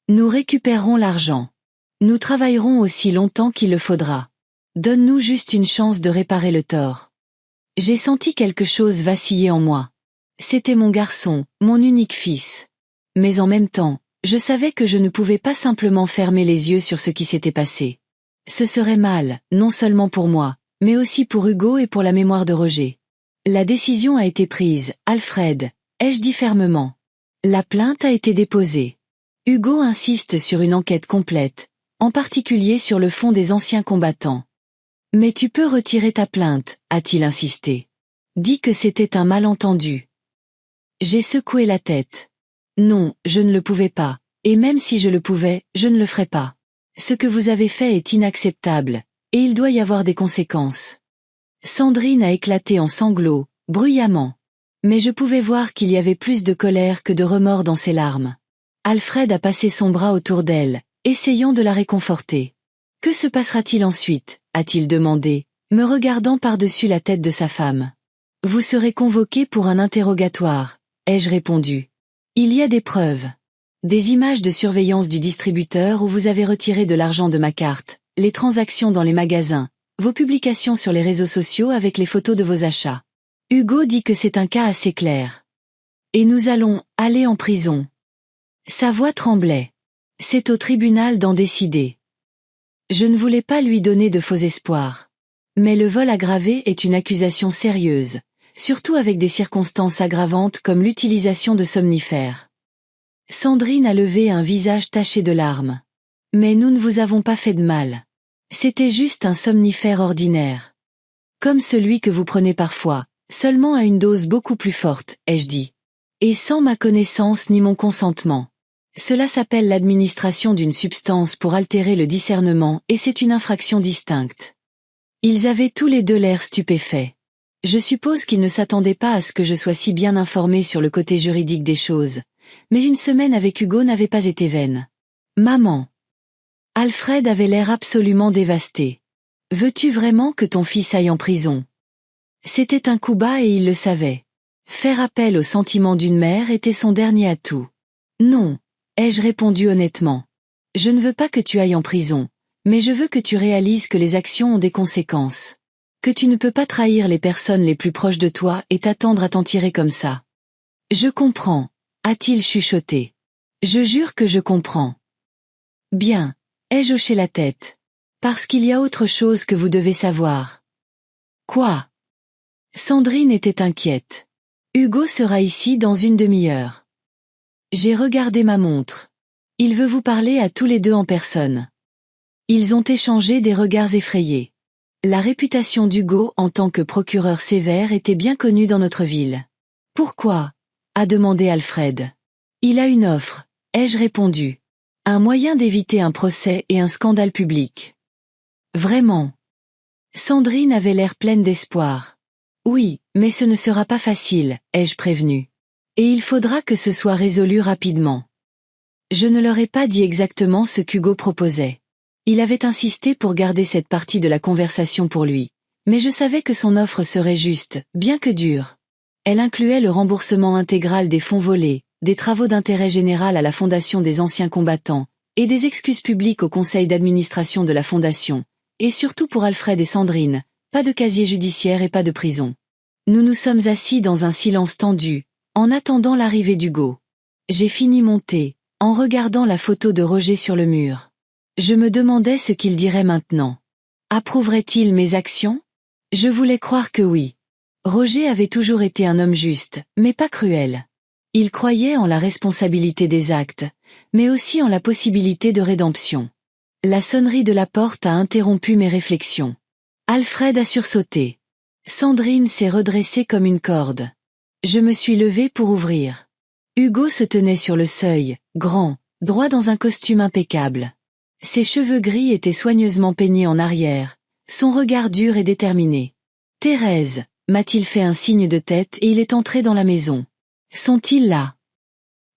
A: Nous récupérerons l'argent. Nous travaillerons aussi longtemps qu'il le faudra. Donne-nous juste une chance de réparer le tort. J'ai senti quelque chose vaciller en moi. C'était mon garçon, mon unique fils. Mais en même temps, je savais que je ne pouvais pas simplement fermer les yeux sur ce qui s'était passé. Ce serait mal, non seulement pour moi, mais aussi pour Hugo et pour la mémoire de Roger. La décision a été prise, Alfred, ai-je dit fermement. La plainte a été déposée. Hugo insiste sur une enquête complète, en particulier sur le fond des anciens combattants. Mais tu peux retirer ta plainte, a-t-il insisté. Dis que c'était un malentendu. J'ai secoué la tête. Non, je ne le pouvais pas, et même si je le pouvais, je ne le ferais pas. Ce que vous avez fait est inacceptable, et il doit y avoir des conséquences. Sandrine a éclaté en sanglots, bruyamment. Mais je pouvais voir qu'il y avait plus de colère que de remords dans ses larmes. Alfred a passé son bras autour d'elle, essayant de la réconforter. Que se passera-t-il ensuite, a-t-il demandé, me regardant par-dessus la tête de sa femme. Vous serez convoqué pour un interrogatoire, ai-je répondu. Il y a des preuves. Des images de surveillance du distributeur où vous avez retiré de l'argent de ma carte, les transactions dans les magasins, vos publications sur les réseaux sociaux avec les photos de vos achats. Hugo dit que c'est un cas assez clair. Et nous allons aller en prison. Sa voix tremblait. C'est au tribunal d'en décider. Je ne voulais pas lui donner de faux espoirs. Mais le vol aggravé est une accusation sérieuse, surtout avec des circonstances aggravantes comme l'utilisation de somnifères. Sandrine a levé un visage taché de larmes. Mais nous ne vous avons pas fait de mal. C'était juste un somnifère ordinaire. Comme celui que vous prenez parfois, seulement à une dose beaucoup plus forte, ai-je dit. Et sans ma connaissance ni mon consentement. Cela s'appelle l'administration d'une substance pour altérer le discernement et c'est une infraction distincte. Ils avaient tous les deux l'air stupéfaits. Je suppose qu'ils ne s'attendaient pas à ce que je sois si bien informée sur le côté juridique des choses, mais une semaine avec Hugo n'avait pas été vaine. Maman. Alfred avait l'air absolument dévasté. Veux-tu vraiment que ton fils aille en prison? C'était un coup bas et il le savait. Faire appel aux sentiments d'une mère était son dernier atout. Non, ai-je répondu honnêtement. Je ne veux pas que tu ailles en prison, mais je veux que tu réalises que les actions ont des conséquences. Que tu ne peux pas trahir les personnes les plus proches de toi et t'attendre à t'en tirer comme ça. Je comprends, a-t-il chuchoté. Je jure que je comprends. Bien, ai-je hoché la tête. Parce qu'il y a autre chose que vous devez savoir. Quoi? Sandrine était inquiète. Hugo sera ici dans une demi-heure. J'ai regardé ma montre. Il veut vous parler à tous les deux en personne. Ils ont échangé des regards effrayés. La réputation d'Hugo en tant que procureur sévère était bien connue dans notre ville. Pourquoi? A demandé Alfred. Il a une offre, ai-je répondu. Un moyen d'éviter un procès et un scandale public. Vraiment. Sandrine avait l'air pleine d'espoir. Oui, mais ce ne sera pas facile, ai-je prévenu. Et il faudra que ce soit résolu rapidement. Je ne leur ai pas dit exactement ce qu'Hugo proposait. Il avait insisté pour garder cette partie de la conversation pour lui, mais je savais que son offre serait juste, bien que dure. Elle incluait le remboursement intégral des fonds volés, des travaux d'intérêt général à la Fondation des anciens combattants, et des excuses publiques au conseil d'administration de la Fondation, et surtout pour Alfred et Sandrine, pas de casier judiciaire et pas de prison. Nous nous sommes assis dans un silence tendu, en attendant l'arrivée d'Hugo. J'ai fini mon thé, en regardant la photo de Roger sur le mur. Je me demandais ce qu'il dirait maintenant. Approuverait-il mes actions? Je voulais croire que oui. Roger avait toujours été un homme juste, mais pas cruel. Il croyait en la responsabilité des actes, mais aussi en la possibilité de rédemption. La sonnerie de la porte a interrompu mes réflexions. Alfred a sursauté. Sandrine s'est redressée comme une corde. Je me suis levée pour ouvrir. Hugo se tenait sur le seuil, grand, droit dans un costume impeccable. Ses cheveux gris étaient soigneusement peignés en arrière, son regard dur et déterminé. « Thérèse » m'a-t-il fait un signe de tête et il est entré dans la maison. « Sont-ils là ?»«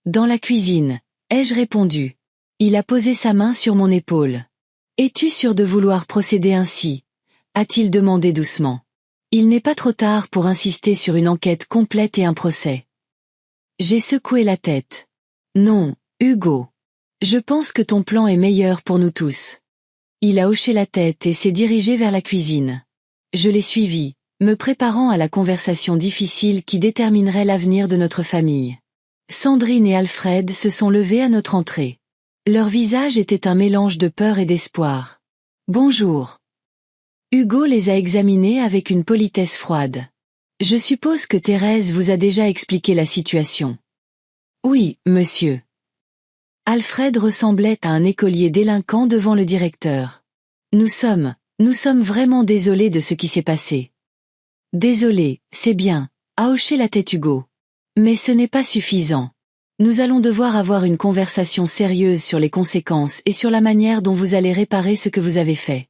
A: Dans la cuisine » ai-je répondu. Il a posé sa main sur mon épaule. « Es-tu sûr de vouloir procéder ainsi ?» a-t-il demandé doucement. Il n'est pas trop tard pour insister sur une enquête complète et un procès. J'ai secoué la tête. Non, Hugo. Je pense que ton plan est meilleur pour nous tous. Il a hoché la tête et s'est dirigé vers la cuisine. Je l'ai suivi, me préparant à la conversation difficile qui déterminerait l'avenir de notre famille. Sandrine et Alfred se sont levés à notre entrée. Leur visage était un mélange de peur et d'espoir. Bonjour. Hugo les a examinés avec une politesse froide. Je suppose que Thérèse vous a déjà expliqué la situation. Oui, monsieur. Alfred ressemblait à un écolier délinquant devant le directeur. Nous sommes vraiment désolés de ce qui s'est passé. Désolé, c'est bien, a hoché la tête Hugo. Mais ce n'est pas suffisant. Nous allons devoir avoir une conversation sérieuse sur les conséquences et sur la manière dont vous allez réparer ce que vous avez fait.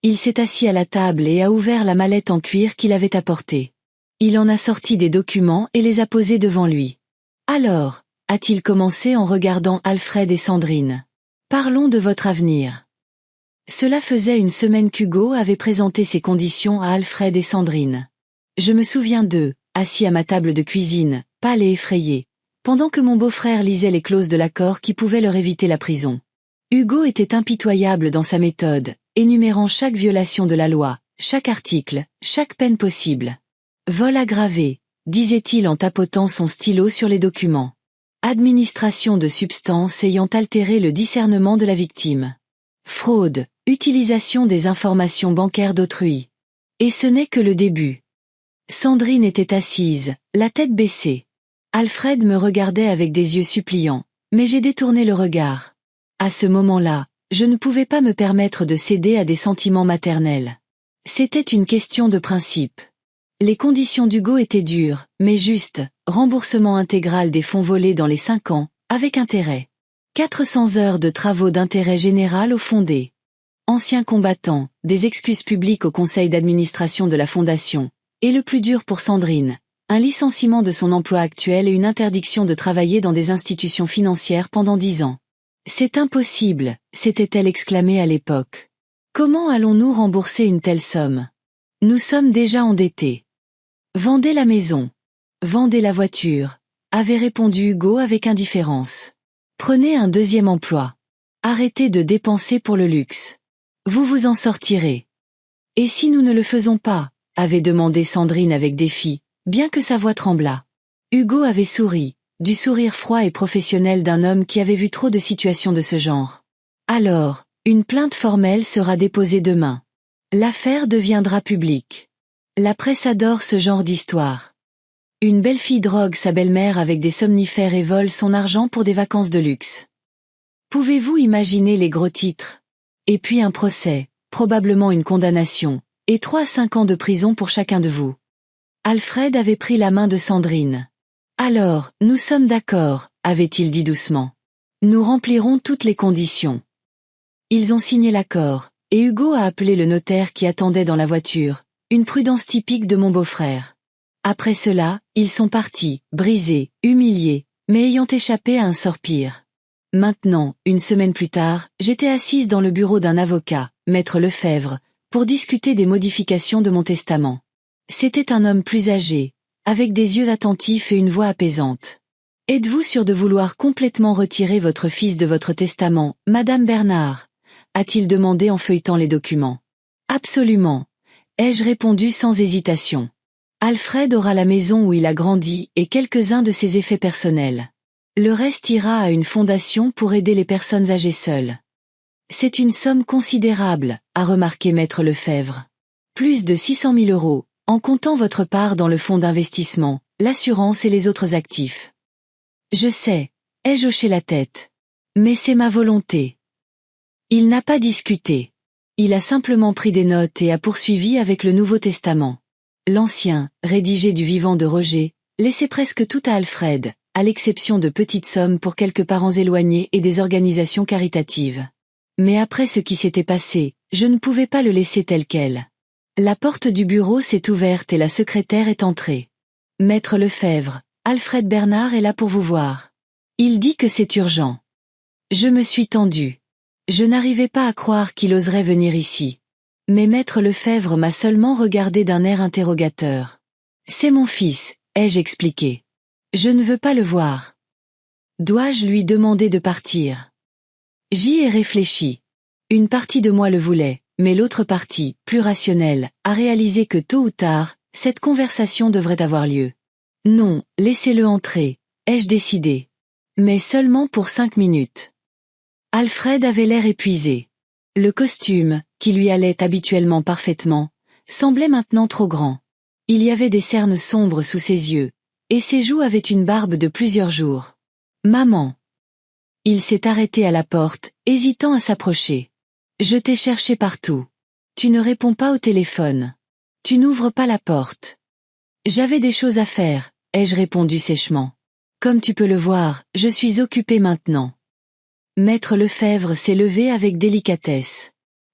A: Il s'est assis à la table et a ouvert la mallette en cuir qu'il avait apportée. Il en a sorti des documents et les a posés devant lui. Alors, a-t-il commencé en regardant Alfred et Sandrine. Parlons de votre avenir. Cela faisait une semaine qu'Hugo avait présenté ses conditions à Alfred et Sandrine. Je me souviens d'eux, assis à ma table de cuisine, pâles et effrayés, pendant que mon beau-frère lisait les clauses de l'accord qui pouvaient leur éviter la prison. Hugo était impitoyable dans sa méthode, énumérant chaque violation de la loi, chaque article, chaque peine possible. Vol aggravé, disait-il en tapotant son stylo sur les documents. Administration de substances ayant altéré le discernement de la victime. Fraude, utilisation des informations bancaires d'autrui. Et ce n'est que le début. Sandrine était assise, la tête baissée. Alfred me regardait avec des yeux suppliants, mais j'ai détourné le regard. À ce moment-là, je ne pouvais pas me permettre de céder à des sentiments maternels. C'était une question de principe. Les conditions d'Hugo étaient dures, mais justes, remboursement intégral des fonds volés dans les 5 ans, avec intérêt. 400 heures de travaux d'intérêt général au fondé. Anciens combattants, des excuses publiques au conseil d'administration de la fondation, et le plus dur pour Sandrine, un licenciement de son emploi actuel et une interdiction de travailler dans des institutions financières pendant 10 ans. C'est impossible, s'était-elle exclamée à l'époque. Comment allons-nous rembourser une telle somme? Nous sommes déjà endettés. Vendez la maison. Vendez la voiture, avait répondu Hugo avec indifférence. Prenez un deuxième emploi. Arrêtez de dépenser pour le luxe. Vous vous en sortirez. Et si nous ne le faisons pas, avait demandé Sandrine avec défi, bien que sa voix tremblât. Hugo avait souri, du sourire froid et professionnel d'un homme qui avait vu trop de situations de ce genre. Alors, une plainte formelle sera déposée demain. L'affaire deviendra publique. La presse adore ce genre d'histoire. Une belle fille drogue sa belle-mère avec des somnifères et vole son argent pour des vacances de luxe. Pouvez-vous imaginer les gros titres? Et puis un procès, probablement une condamnation, et 3 à 5 ans de prison pour chacun de vous. Alfred avait pris la main de Sandrine. Alors, nous sommes d'accord, avait-il dit doucement. Nous remplirons toutes les conditions. Ils ont signé l'accord, et Hugo a appelé le notaire qui attendait dans la voiture, une prudence typique de mon beau-frère. Après cela, ils sont partis, brisés, humiliés, mais ayant échappé à un sort pire. Maintenant, une semaine plus tard, j'étais assise dans le bureau d'un avocat, Maître Lefebvre, pour discuter des modifications de mon testament. C'était un homme plus âgé, avec des yeux attentifs et une voix apaisante. « Êtes-vous sûre de vouloir complètement retirer votre fils de votre testament, Madame Bernard ?» a-t-il demandé en feuilletant les documents. « Absolument. » ai-je répondu sans hésitation. Alfred aura la maison où il a grandi et quelques-uns de ses effets personnels. Le reste ira à une fondation pour aider les personnes âgées seules. C'est une somme considérable, a remarqué maître Lefebvre. Plus de 600 000 euros, en comptant votre part dans le fonds d'investissement, l'assurance et les autres actifs. Je sais, ai-je hoché la tête. Mais c'est ma volonté. Il n'a pas discuté. Il a simplement pris des notes et a poursuivi avec le Nouveau Testament. L'Ancien, rédigé du vivant de Roger, laissait presque tout à Alfred, à l'exception de petites sommes pour quelques parents éloignés et des organisations caritatives. Mais après ce qui s'était passé, je ne pouvais pas le laisser tel quel. La porte du bureau s'est ouverte et la secrétaire est entrée. Maître Lefebvre, Alfred Bernard est là pour vous voir. Il dit que c'est urgent. Je me suis tendue. Je n'arrivais pas à croire qu'il oserait venir ici. Mais maître Lefebvre m'a seulement regardé d'un air interrogateur. C'est mon fils, ai-je expliqué. Je ne veux pas le voir. Dois-je lui demander de partir? J'y ai réfléchi. Une partie de moi le voulait, mais l'autre partie, plus rationnelle, a réalisé que tôt ou tard, cette conversation devrait avoir lieu. Non, laissez-le entrer, ai-je décidé. Mais seulement pour 5 minutes. Alfred avait l'air épuisé. Le costume, qui lui allait habituellement parfaitement, semblait maintenant trop grand. Il y avait des cernes sombres sous ses yeux, et ses joues avaient une barbe de plusieurs jours. Maman. Il s'est arrêté à la porte, hésitant à s'approcher. Je t'ai cherché partout. Tu ne réponds pas au téléphone. Tu n'ouvres pas la porte. J'avais des choses à faire, ai-je répondu sèchement. Comme tu peux le voir, je suis occupée maintenant. Maître Lefebvre s'est levé avec délicatesse.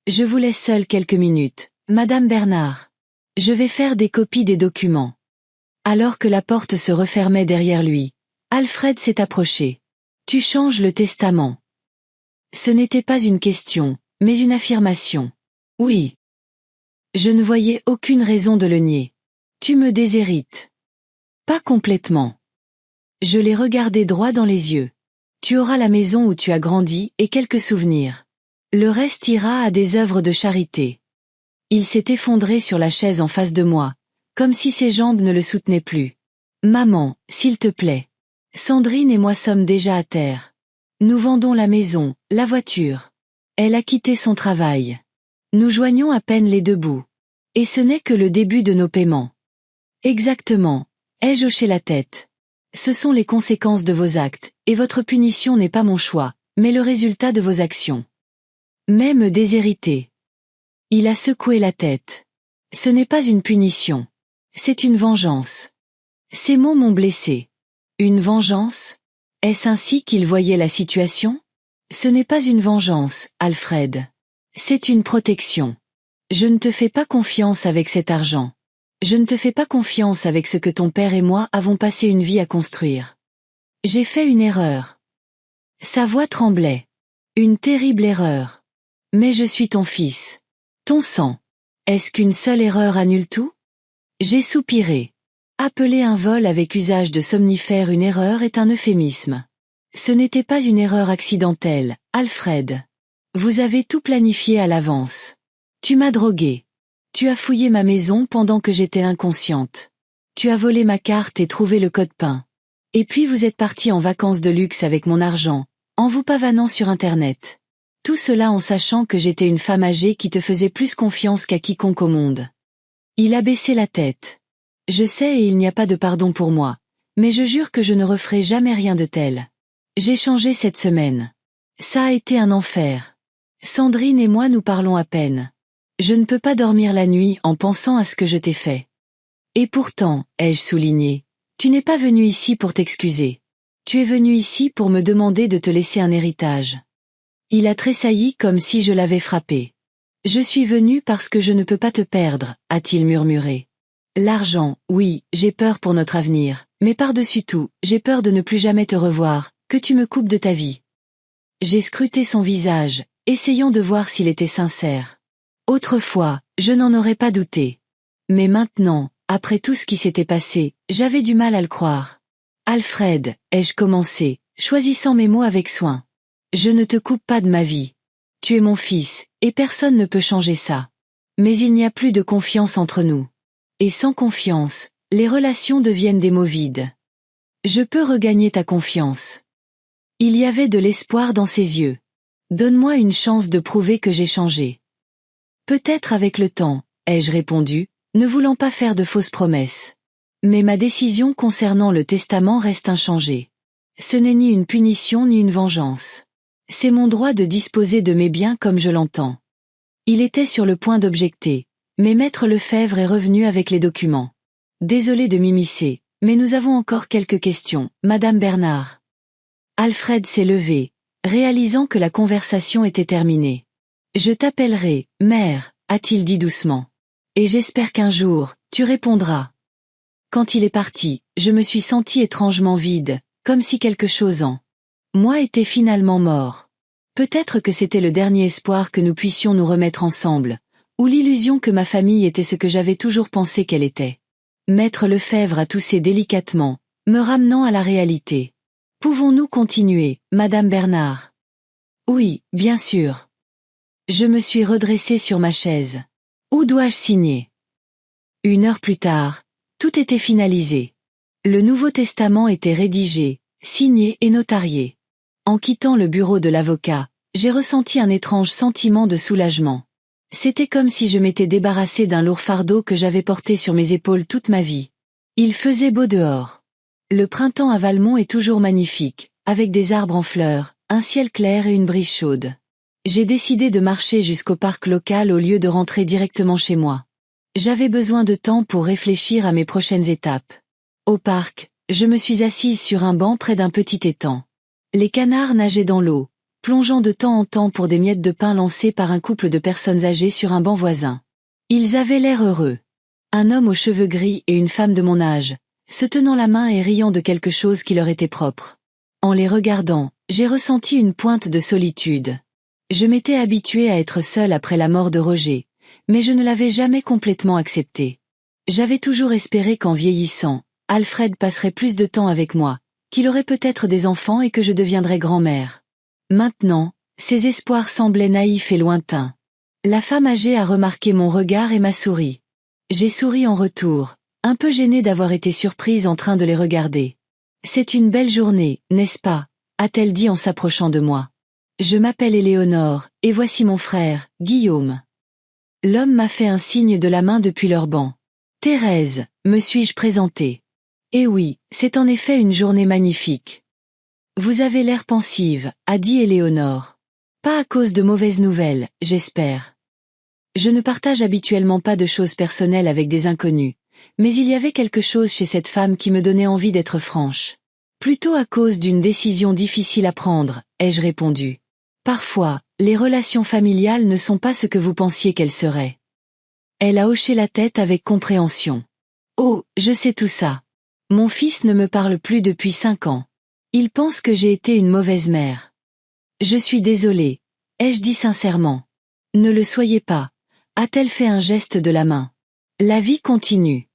A: Je vous laisse seule quelques minutes, Madame Bernard. Je vais faire des copies des documents. Alors que la porte se refermait derrière lui, Alfred s'est approché. Tu changes le testament. Ce n'était pas une question, mais une affirmation. Oui. Je ne voyais aucune raison de le nier. Tu me déshérites. Pas complètement. Je l'ai regardé droit dans les yeux. Tu auras la maison où tu as grandi et quelques souvenirs. Le reste ira à des œuvres de charité. Il s'est effondré sur la chaise en face de moi, comme si ses jambes ne le soutenaient plus. Maman, s'il te plaît. Sandrine et moi sommes déjà à terre. Nous vendons la maison, la voiture. Elle a quitté son travail. Nous joignons à peine les deux bouts. Et ce n'est que le début de nos paiements. Exactement, ai-je hoché la tête. Ce sont les conséquences de vos actes, et votre punition n'est pas mon choix, mais le résultat de vos actions. Mais me déshériter. Il a secoué la tête. Ce n'est pas une punition. C'est une vengeance. Ces mots m'ont blessé. Une vengeance? Est-ce ainsi qu'il voyait la situation? Ce n'est pas une vengeance, Alfred. C'est une protection. Je ne te fais pas confiance avec cet argent. Je ne te fais pas confiance avec ce que ton père et moi avons passé une vie à construire. J'ai fait une erreur. Sa voix tremblait. Une terrible erreur. Mais je suis ton fils. Ton sang. Est-ce qu'une seule erreur annule tout? J'ai soupiré. Appeler un vol avec usage de somnifères une erreur est un euphémisme. Ce n'était pas une erreur accidentelle, Alfred. Vous avez tout planifié à l'avance. Tu m'as drogué. Tu as fouillé ma maison pendant que j'étais inconsciente. Tu as volé ma carte et trouvé le code PIN. Et puis vous êtes parti en vacances de luxe avec mon argent, en vous pavanant sur Internet. Tout cela en sachant que j'étais une femme âgée qui te faisait plus confiance qu'à quiconque au monde. Il a baissé la tête. Je sais et il n'y a pas de pardon pour moi, mais je jure que je ne referai jamais rien de tel. J'ai changé cette semaine. Ça a été un enfer. Sandrine et moi nous parlons à peine. Je ne peux pas dormir la nuit en pensant à ce que je t'ai fait. Et pourtant, ai-je souligné, tu n'es pas venu ici pour t'excuser. Tu es venu ici pour me demander de te laisser un héritage. Il a tressailli comme si je l'avais frappé. Je suis venu parce que je ne peux pas te perdre, a-t-il murmuré. L'argent, oui, j'ai peur pour notre avenir, mais par-dessus tout, j'ai peur de ne plus jamais te revoir, que tu me coupes de ta vie. J'ai scruté son visage, essayant de voir s'il était sincère. Autrefois, je n'en aurais pas douté. Mais maintenant, après tout ce qui s'était passé, j'avais du mal à le croire. Alfred, ai-je commencé, choisissant mes mots avec soin. Je ne te coupe pas de ma vie. Tu es mon fils, et personne ne peut changer ça. Mais il n'y a plus de confiance entre nous. Et sans confiance, les relations deviennent des mots vides. Je peux regagner ta confiance. Il y avait de l'espoir dans ses yeux. Donne-moi une chance de prouver que j'ai changé. Peut-être avec le temps, ai-je répondu, ne voulant pas faire de fausses promesses. Mais ma décision concernant le testament reste inchangée. Ce n'est ni une punition ni une vengeance. C'est mon droit de disposer de mes biens comme je l'entends. Il était sur le point d'objecter, mais maître Lefebvre est revenu avec les documents. Désolé de m'immiscer, mais nous avons encore quelques questions, Madame Bernard. Alfred s'est levé, réalisant que la conversation était terminée. Je t'appellerai, mère, a-t-il dit doucement. Et j'espère qu'un jour, tu répondras. Quand il est parti, je me suis senti étrangement vide, comme si quelque chose en moi était finalement mort. Peut-être que c'était le dernier espoir que nous puissions nous remettre ensemble, ou l'illusion que ma famille était ce que j'avais toujours pensé qu'elle était. Maître Lefebvre a toussé délicatement, me ramenant à la réalité. Pouvons-nous continuer, Madame Bernard? Oui, bien sûr. Je me suis redressée sur ma chaise. Où dois-je signer? 1 heure plus tard, tout était finalisé. Le Nouveau Testament était rédigé, signé et notarié. En quittant le bureau de l'avocat, j'ai ressenti un étrange sentiment de soulagement. C'était comme si je m'étais débarrassée d'un lourd fardeau que j'avais porté sur mes épaules toute ma vie. Il faisait beau dehors. Le printemps à Valmont est toujours magnifique, avec des arbres en fleurs, un ciel clair et une brise chaude. J'ai décidé de marcher jusqu'au parc local au lieu de rentrer directement chez moi. J'avais besoin de temps pour réfléchir à mes prochaines étapes. Au parc, je me suis assise sur un banc près d'un petit étang. Les canards nageaient dans l'eau, plongeant de temps en temps pour des miettes de pain lancées par un couple de personnes âgées sur un banc voisin. Ils avaient l'air heureux. Un homme aux cheveux gris et une femme de mon âge, se tenant la main et riant de quelque chose qui leur était propre. En les regardant, j'ai ressenti une pointe de solitude. Je m'étais habituée à être seule après la mort de Roger, mais je ne l'avais jamais complètement accepté. J'avais toujours espéré qu'en vieillissant, Alfred passerait plus de temps avec moi, qu'il aurait peut-être des enfants et que je deviendrais grand-mère. Maintenant, ces espoirs semblaient naïfs et lointains. La femme âgée a remarqué mon regard et m'a souri. J'ai souri en retour, un peu gênée d'avoir été surprise en train de les regarder. C'est une belle journée, n'est-ce pas? A-t-elle dit en s'approchant de moi. Je m'appelle Éléonore, et voici mon frère, Guillaume. L'homme m'a fait un signe de la main depuis leur banc. Thérèse, me suis-je présentée. Eh oui, c'est en effet une journée magnifique. Vous avez l'air pensive, a dit Éléonore. Pas à cause de mauvaises nouvelles, j'espère. Je ne partage habituellement pas de choses personnelles avec des inconnus, mais il y avait quelque chose chez cette femme qui me donnait envie d'être franche. Plutôt à cause d'une décision difficile à prendre, ai-je répondu. Parfois, les relations familiales ne sont pas ce que vous pensiez qu'elles seraient. Elle a hoché la tête avec compréhension. Oh, je sais tout ça. Mon fils ne me parle plus depuis 5 ans. Il pense que j'ai été une mauvaise mère. Je suis désolée, ai-je dit sincèrement. Ne le soyez pas, a-t-elle fait un geste de la main. La vie continue.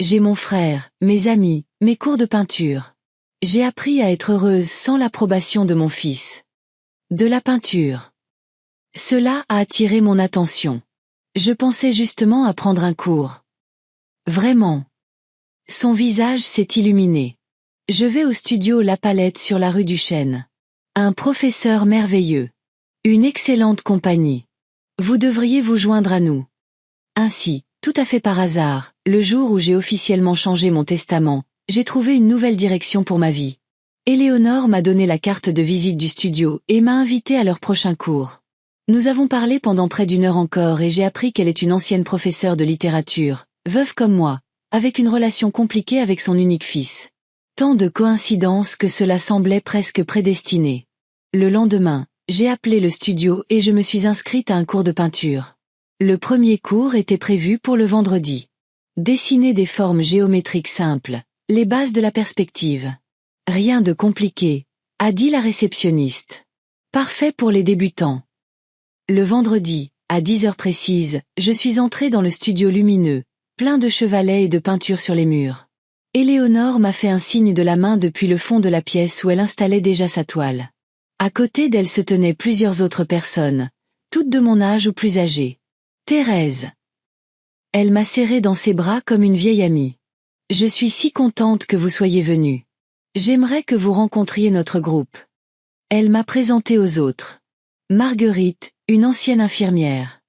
A: J'ai mon frère, mes amis, mes cours de peinture. J'ai appris à être heureuse sans l'approbation de mon fils. De la peinture. Cela a attiré mon attention. Je pensais justement à prendre un cours. Vraiment. Son visage s'est illuminé. Je vais au studio La Palette sur la rue du Chêne. Un professeur merveilleux. Une excellente compagnie. Vous devriez vous joindre à nous. Ainsi, tout à fait par hasard, le jour où j'ai officiellement changé mon testament, j'ai trouvé une nouvelle direction pour ma vie. Éléonore m'a donné la carte de visite du studio et m'a invité à leur prochain cours. Nous avons parlé pendant près d'1 heure encore et j'ai appris qu'elle est une ancienne professeure de littérature, veuve comme moi, avec une relation compliquée avec son unique fils. Tant de coïncidences que cela semblait presque prédestiné. Le lendemain, j'ai appelé le studio et je me suis inscrite à un cours de peinture. Le premier cours était prévu pour le vendredi. Dessiner des formes géométriques simples, les bases de la perspective. Rien de compliqué, a dit la réceptionniste. Parfait pour les débutants. Le vendredi, à 10 heures précises, je suis entrée dans le studio lumineux, plein de chevalets et de peintures sur les murs. Éléonore m'a fait un signe de la main depuis le fond de la pièce où elle installait déjà sa toile. À côté d'elle se tenaient plusieurs autres personnes, toutes de mon âge ou plus âgées. Thérèse. Elle m'a serrée dans ses bras comme une vieille amie. Je suis si contente que vous soyez venue. J'aimerais que vous rencontriez notre groupe. Elle m'a présentée aux autres. Marguerite, une ancienne infirmière.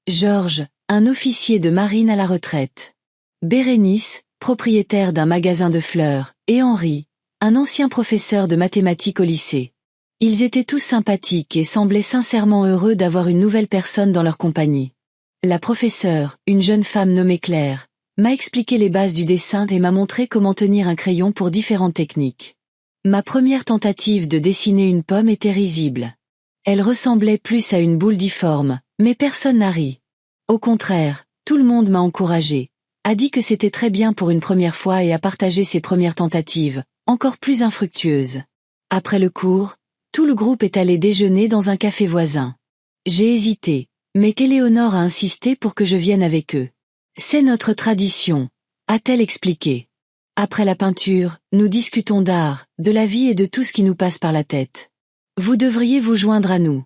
A: Georges, un officier de marine à la retraite. Bérénice, propriétaire d'un magasin de fleurs, et Henri, un ancien professeur de mathématiques au lycée. Ils étaient tous sympathiques et semblaient sincèrement heureux d'avoir une nouvelle personne dans leur compagnie. La professeure, une jeune femme nommée Claire, m'a expliqué les bases du dessin et m'a montré comment tenir un crayon pour différentes techniques. Ma première tentative de dessiner une pomme était risible. Elle ressemblait plus à une boule difforme, mais personne n'a ri. Au contraire, tout le monde m'a encouragé, a dit que c'était très bien pour une première fois et a partagé ses premières tentatives, encore plus infructueuses. Après le cours, tout le groupe est allé déjeuner dans un café voisin. J'ai hésité, mais qu'Éléonore a insisté pour que je vienne avec eux. C'est notre tradition, a-t-elle expliqué. Après la peinture, nous discutons d'art, de la vie et de tout ce qui nous passe par la tête. Vous devriez vous joindre à nous.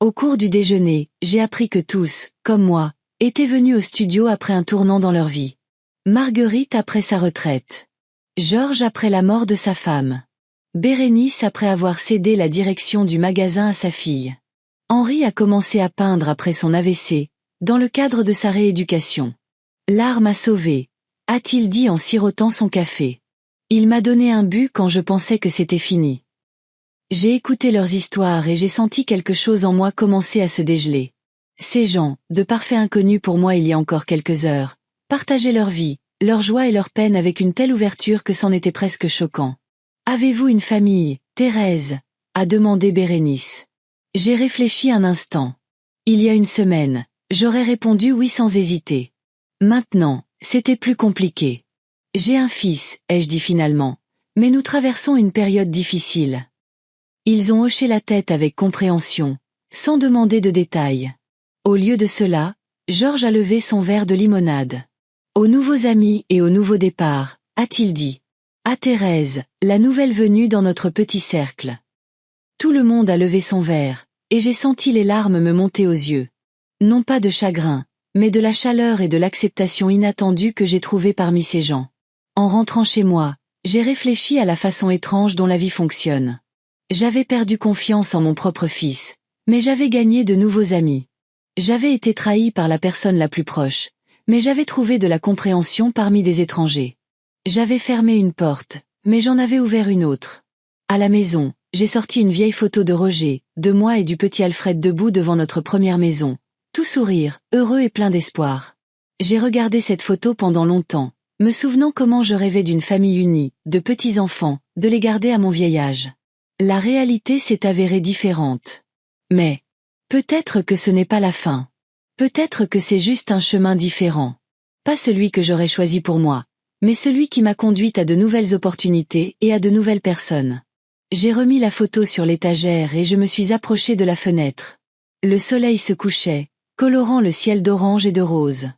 A: Au cours du déjeuner, j'ai appris que tous, comme moi, étaient venus au studio après un tournant dans leur vie. Marguerite après sa retraite. Georges après la mort de sa femme. Bérénice après avoir cédé la direction du magasin à sa fille. Henri a commencé à peindre après son AVC, dans le cadre de sa rééducation. L'art m'a sauvé, a-t-il dit en sirotant son café. Il m'a donné un but quand je pensais que c'était fini. J'ai écouté leurs histoires et j'ai senti quelque chose en moi commencer à se dégeler. Ces gens, de parfaits inconnus pour moi il y a encore quelques heures, partageaient leur vie, leur joie et leur peine avec une telle ouverture que c'en était presque choquant. « Avez-vous une famille, Thérèse ?» a demandé Bérénice. J'ai réfléchi un instant. Il y a une semaine, j'aurais répondu oui sans hésiter. Maintenant, c'était plus compliqué. J'ai un fils, ai-je dit finalement, mais nous traversons une période difficile. Ils ont hoché la tête avec compréhension, sans demander de détails. Au lieu de cela, Georges a levé son verre de limonade. Aux nouveaux amis et au nouveau départ, a-t-il dit. À Thérèse, la nouvelle venue dans notre petit cercle. Tout le monde a levé son verre, et j'ai senti les larmes me monter aux yeux. Non pas de chagrin, mais de la chaleur et de l'acceptation inattendue que j'ai trouvée parmi ces gens. En rentrant chez moi, j'ai réfléchi à la façon étrange dont la vie fonctionne. J'avais perdu confiance en mon propre fils, mais j'avais gagné de nouveaux amis. J'avais été trahi par la personne la plus proche, mais j'avais trouvé de la compréhension parmi des étrangers. J'avais fermé une porte, mais j'en avais ouvert une autre. À la maison, j'ai sorti une vieille photo de Roger, de moi et du petit Alfred debout devant notre première maison, tout sourire, heureux et plein d'espoir. J'ai regardé cette photo pendant longtemps, me souvenant comment je rêvais d'une famille unie, de petits-enfants, de les garder à mon vieil âge. La réalité s'est avérée différente. Mais, peut-être que ce n'est pas la fin. Peut-être que c'est juste un chemin différent. Pas celui que j'aurais choisi pour moi, mais celui qui m'a conduite à de nouvelles opportunités et à de nouvelles personnes. J'ai remis la photo sur l'étagère et je me suis approchée de la fenêtre. Le soleil se couchait, colorant le ciel d'orange et de rose.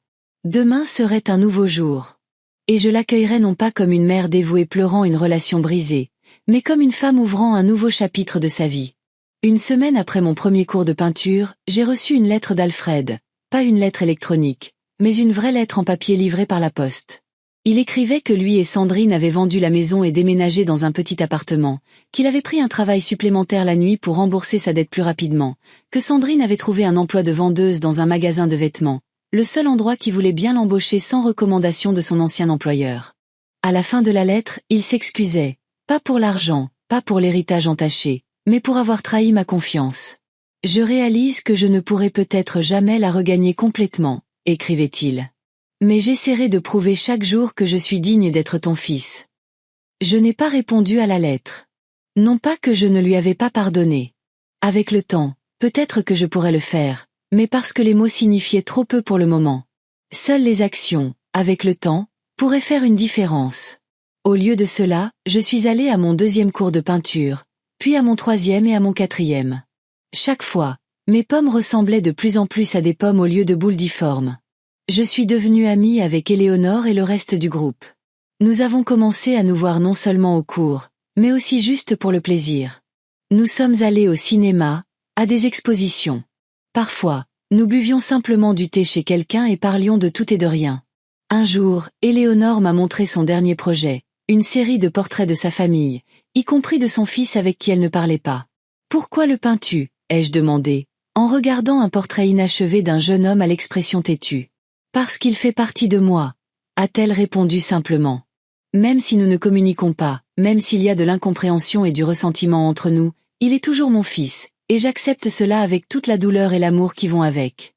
A: Demain serait un nouveau jour. Et je l'accueillerais non pas comme une mère dévouée pleurant une relation brisée, mais comme une femme ouvrant un nouveau chapitre de sa vie. Une semaine après mon premier cours de peinture, j'ai reçu une lettre d'Alfred, pas une lettre électronique, mais une vraie lettre en papier livrée par la poste. Il écrivait que lui et Sandrine avaient vendu la maison et déménagé dans un petit appartement, qu'il avait pris un travail supplémentaire la nuit pour rembourser sa dette plus rapidement, que Sandrine avait trouvé un emploi de vendeuse dans un magasin de vêtements, le seul endroit qui voulait bien l'embaucher sans recommandation de son ancien employeur. À la fin de la lettre, il s'excusait. Pas pour l'argent, pas pour l'héritage entaché, mais pour avoir trahi ma confiance. Je réalise que je ne pourrai peut-être jamais la regagner complètement, écrivait-il. Mais j'essaierai de prouver chaque jour que je suis digne d'être ton fils. Je n'ai pas répondu à la lettre. Non pas que je ne lui avais pas pardonné. Avec le temps, peut-être que je pourrais le faire, mais parce que les mots signifiaient trop peu pour le moment. Seules les actions, avec le temps, pourraient faire une différence. Au lieu de cela, je suis allée à mon deuxième cours de peinture, puis à mon troisième et à mon quatrième. Chaque fois, mes pommes ressemblaient de plus en plus à des pommes au lieu de boules difformes. Je suis devenue amie avec Éléonore et le reste du groupe. Nous avons commencé à nous voir non seulement au cours, mais aussi juste pour le plaisir. Nous sommes allés au cinéma, à des expositions. Parfois, nous buvions simplement du thé chez quelqu'un et parlions de tout et de rien. Un jour, Éléonore m'a montré son dernier projet. Une série de portraits de sa famille, y compris de son fils avec qui elle ne parlait pas. « Pourquoi le peins-tu » ai-je demandé, en regardant un portrait inachevé d'un jeune homme à l'expression têtue. Parce qu'il fait partie de moi, a-t-elle répondu simplement. Même si nous ne communiquons pas, même s'il y a de l'incompréhension et du ressentiment entre nous, il est toujours mon fils, et j'accepte cela avec toute la douleur et l'amour qui vont avec.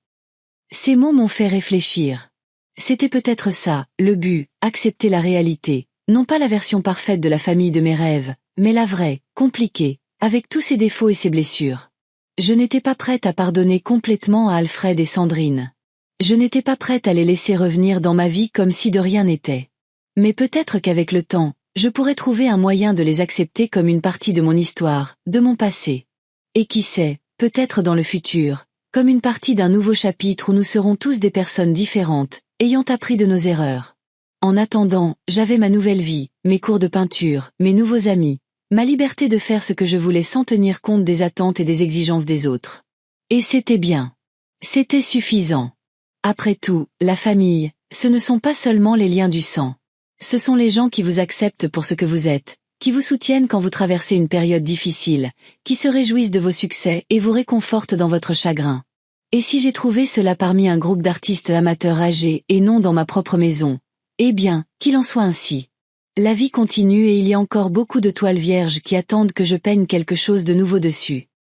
A: Ces mots m'ont fait réfléchir. C'était peut-être ça, le but, accepter la réalité, non pas la version parfaite de la famille de mes rêves, mais la vraie, compliquée, avec tous ses défauts et ses blessures. Je n'étais pas prête à pardonner complètement à Alfred et Sandrine. Je n'étais pas prête à les laisser revenir dans ma vie comme si de rien n'était. Mais peut-être qu'avec le temps, je pourrais trouver un moyen de les accepter comme une partie de mon histoire, de mon passé. Et qui sait, peut-être dans le futur, comme une partie d'un nouveau chapitre où nous serons tous des personnes différentes, ayant appris de nos erreurs. En attendant, j'avais ma nouvelle vie, mes cours de peinture, mes nouveaux amis, ma liberté de faire ce que je voulais sans tenir compte des attentes et des exigences des autres. Et c'était bien. C'était suffisant. Après tout, la famille, ce ne sont pas seulement les liens du sang. Ce sont les gens qui vous acceptent pour ce que vous êtes, qui vous soutiennent quand vous traversez une période difficile, qui se réjouissent de vos succès et vous réconfortent dans votre chagrin. Et si j'ai trouvé cela parmi un groupe d'artistes amateurs âgés et non dans ma propre maison, eh bien, qu'il en soit ainsi. La vie continue et il y a encore beaucoup de toiles vierges qui attendent que je peigne quelque chose de nouveau dessus.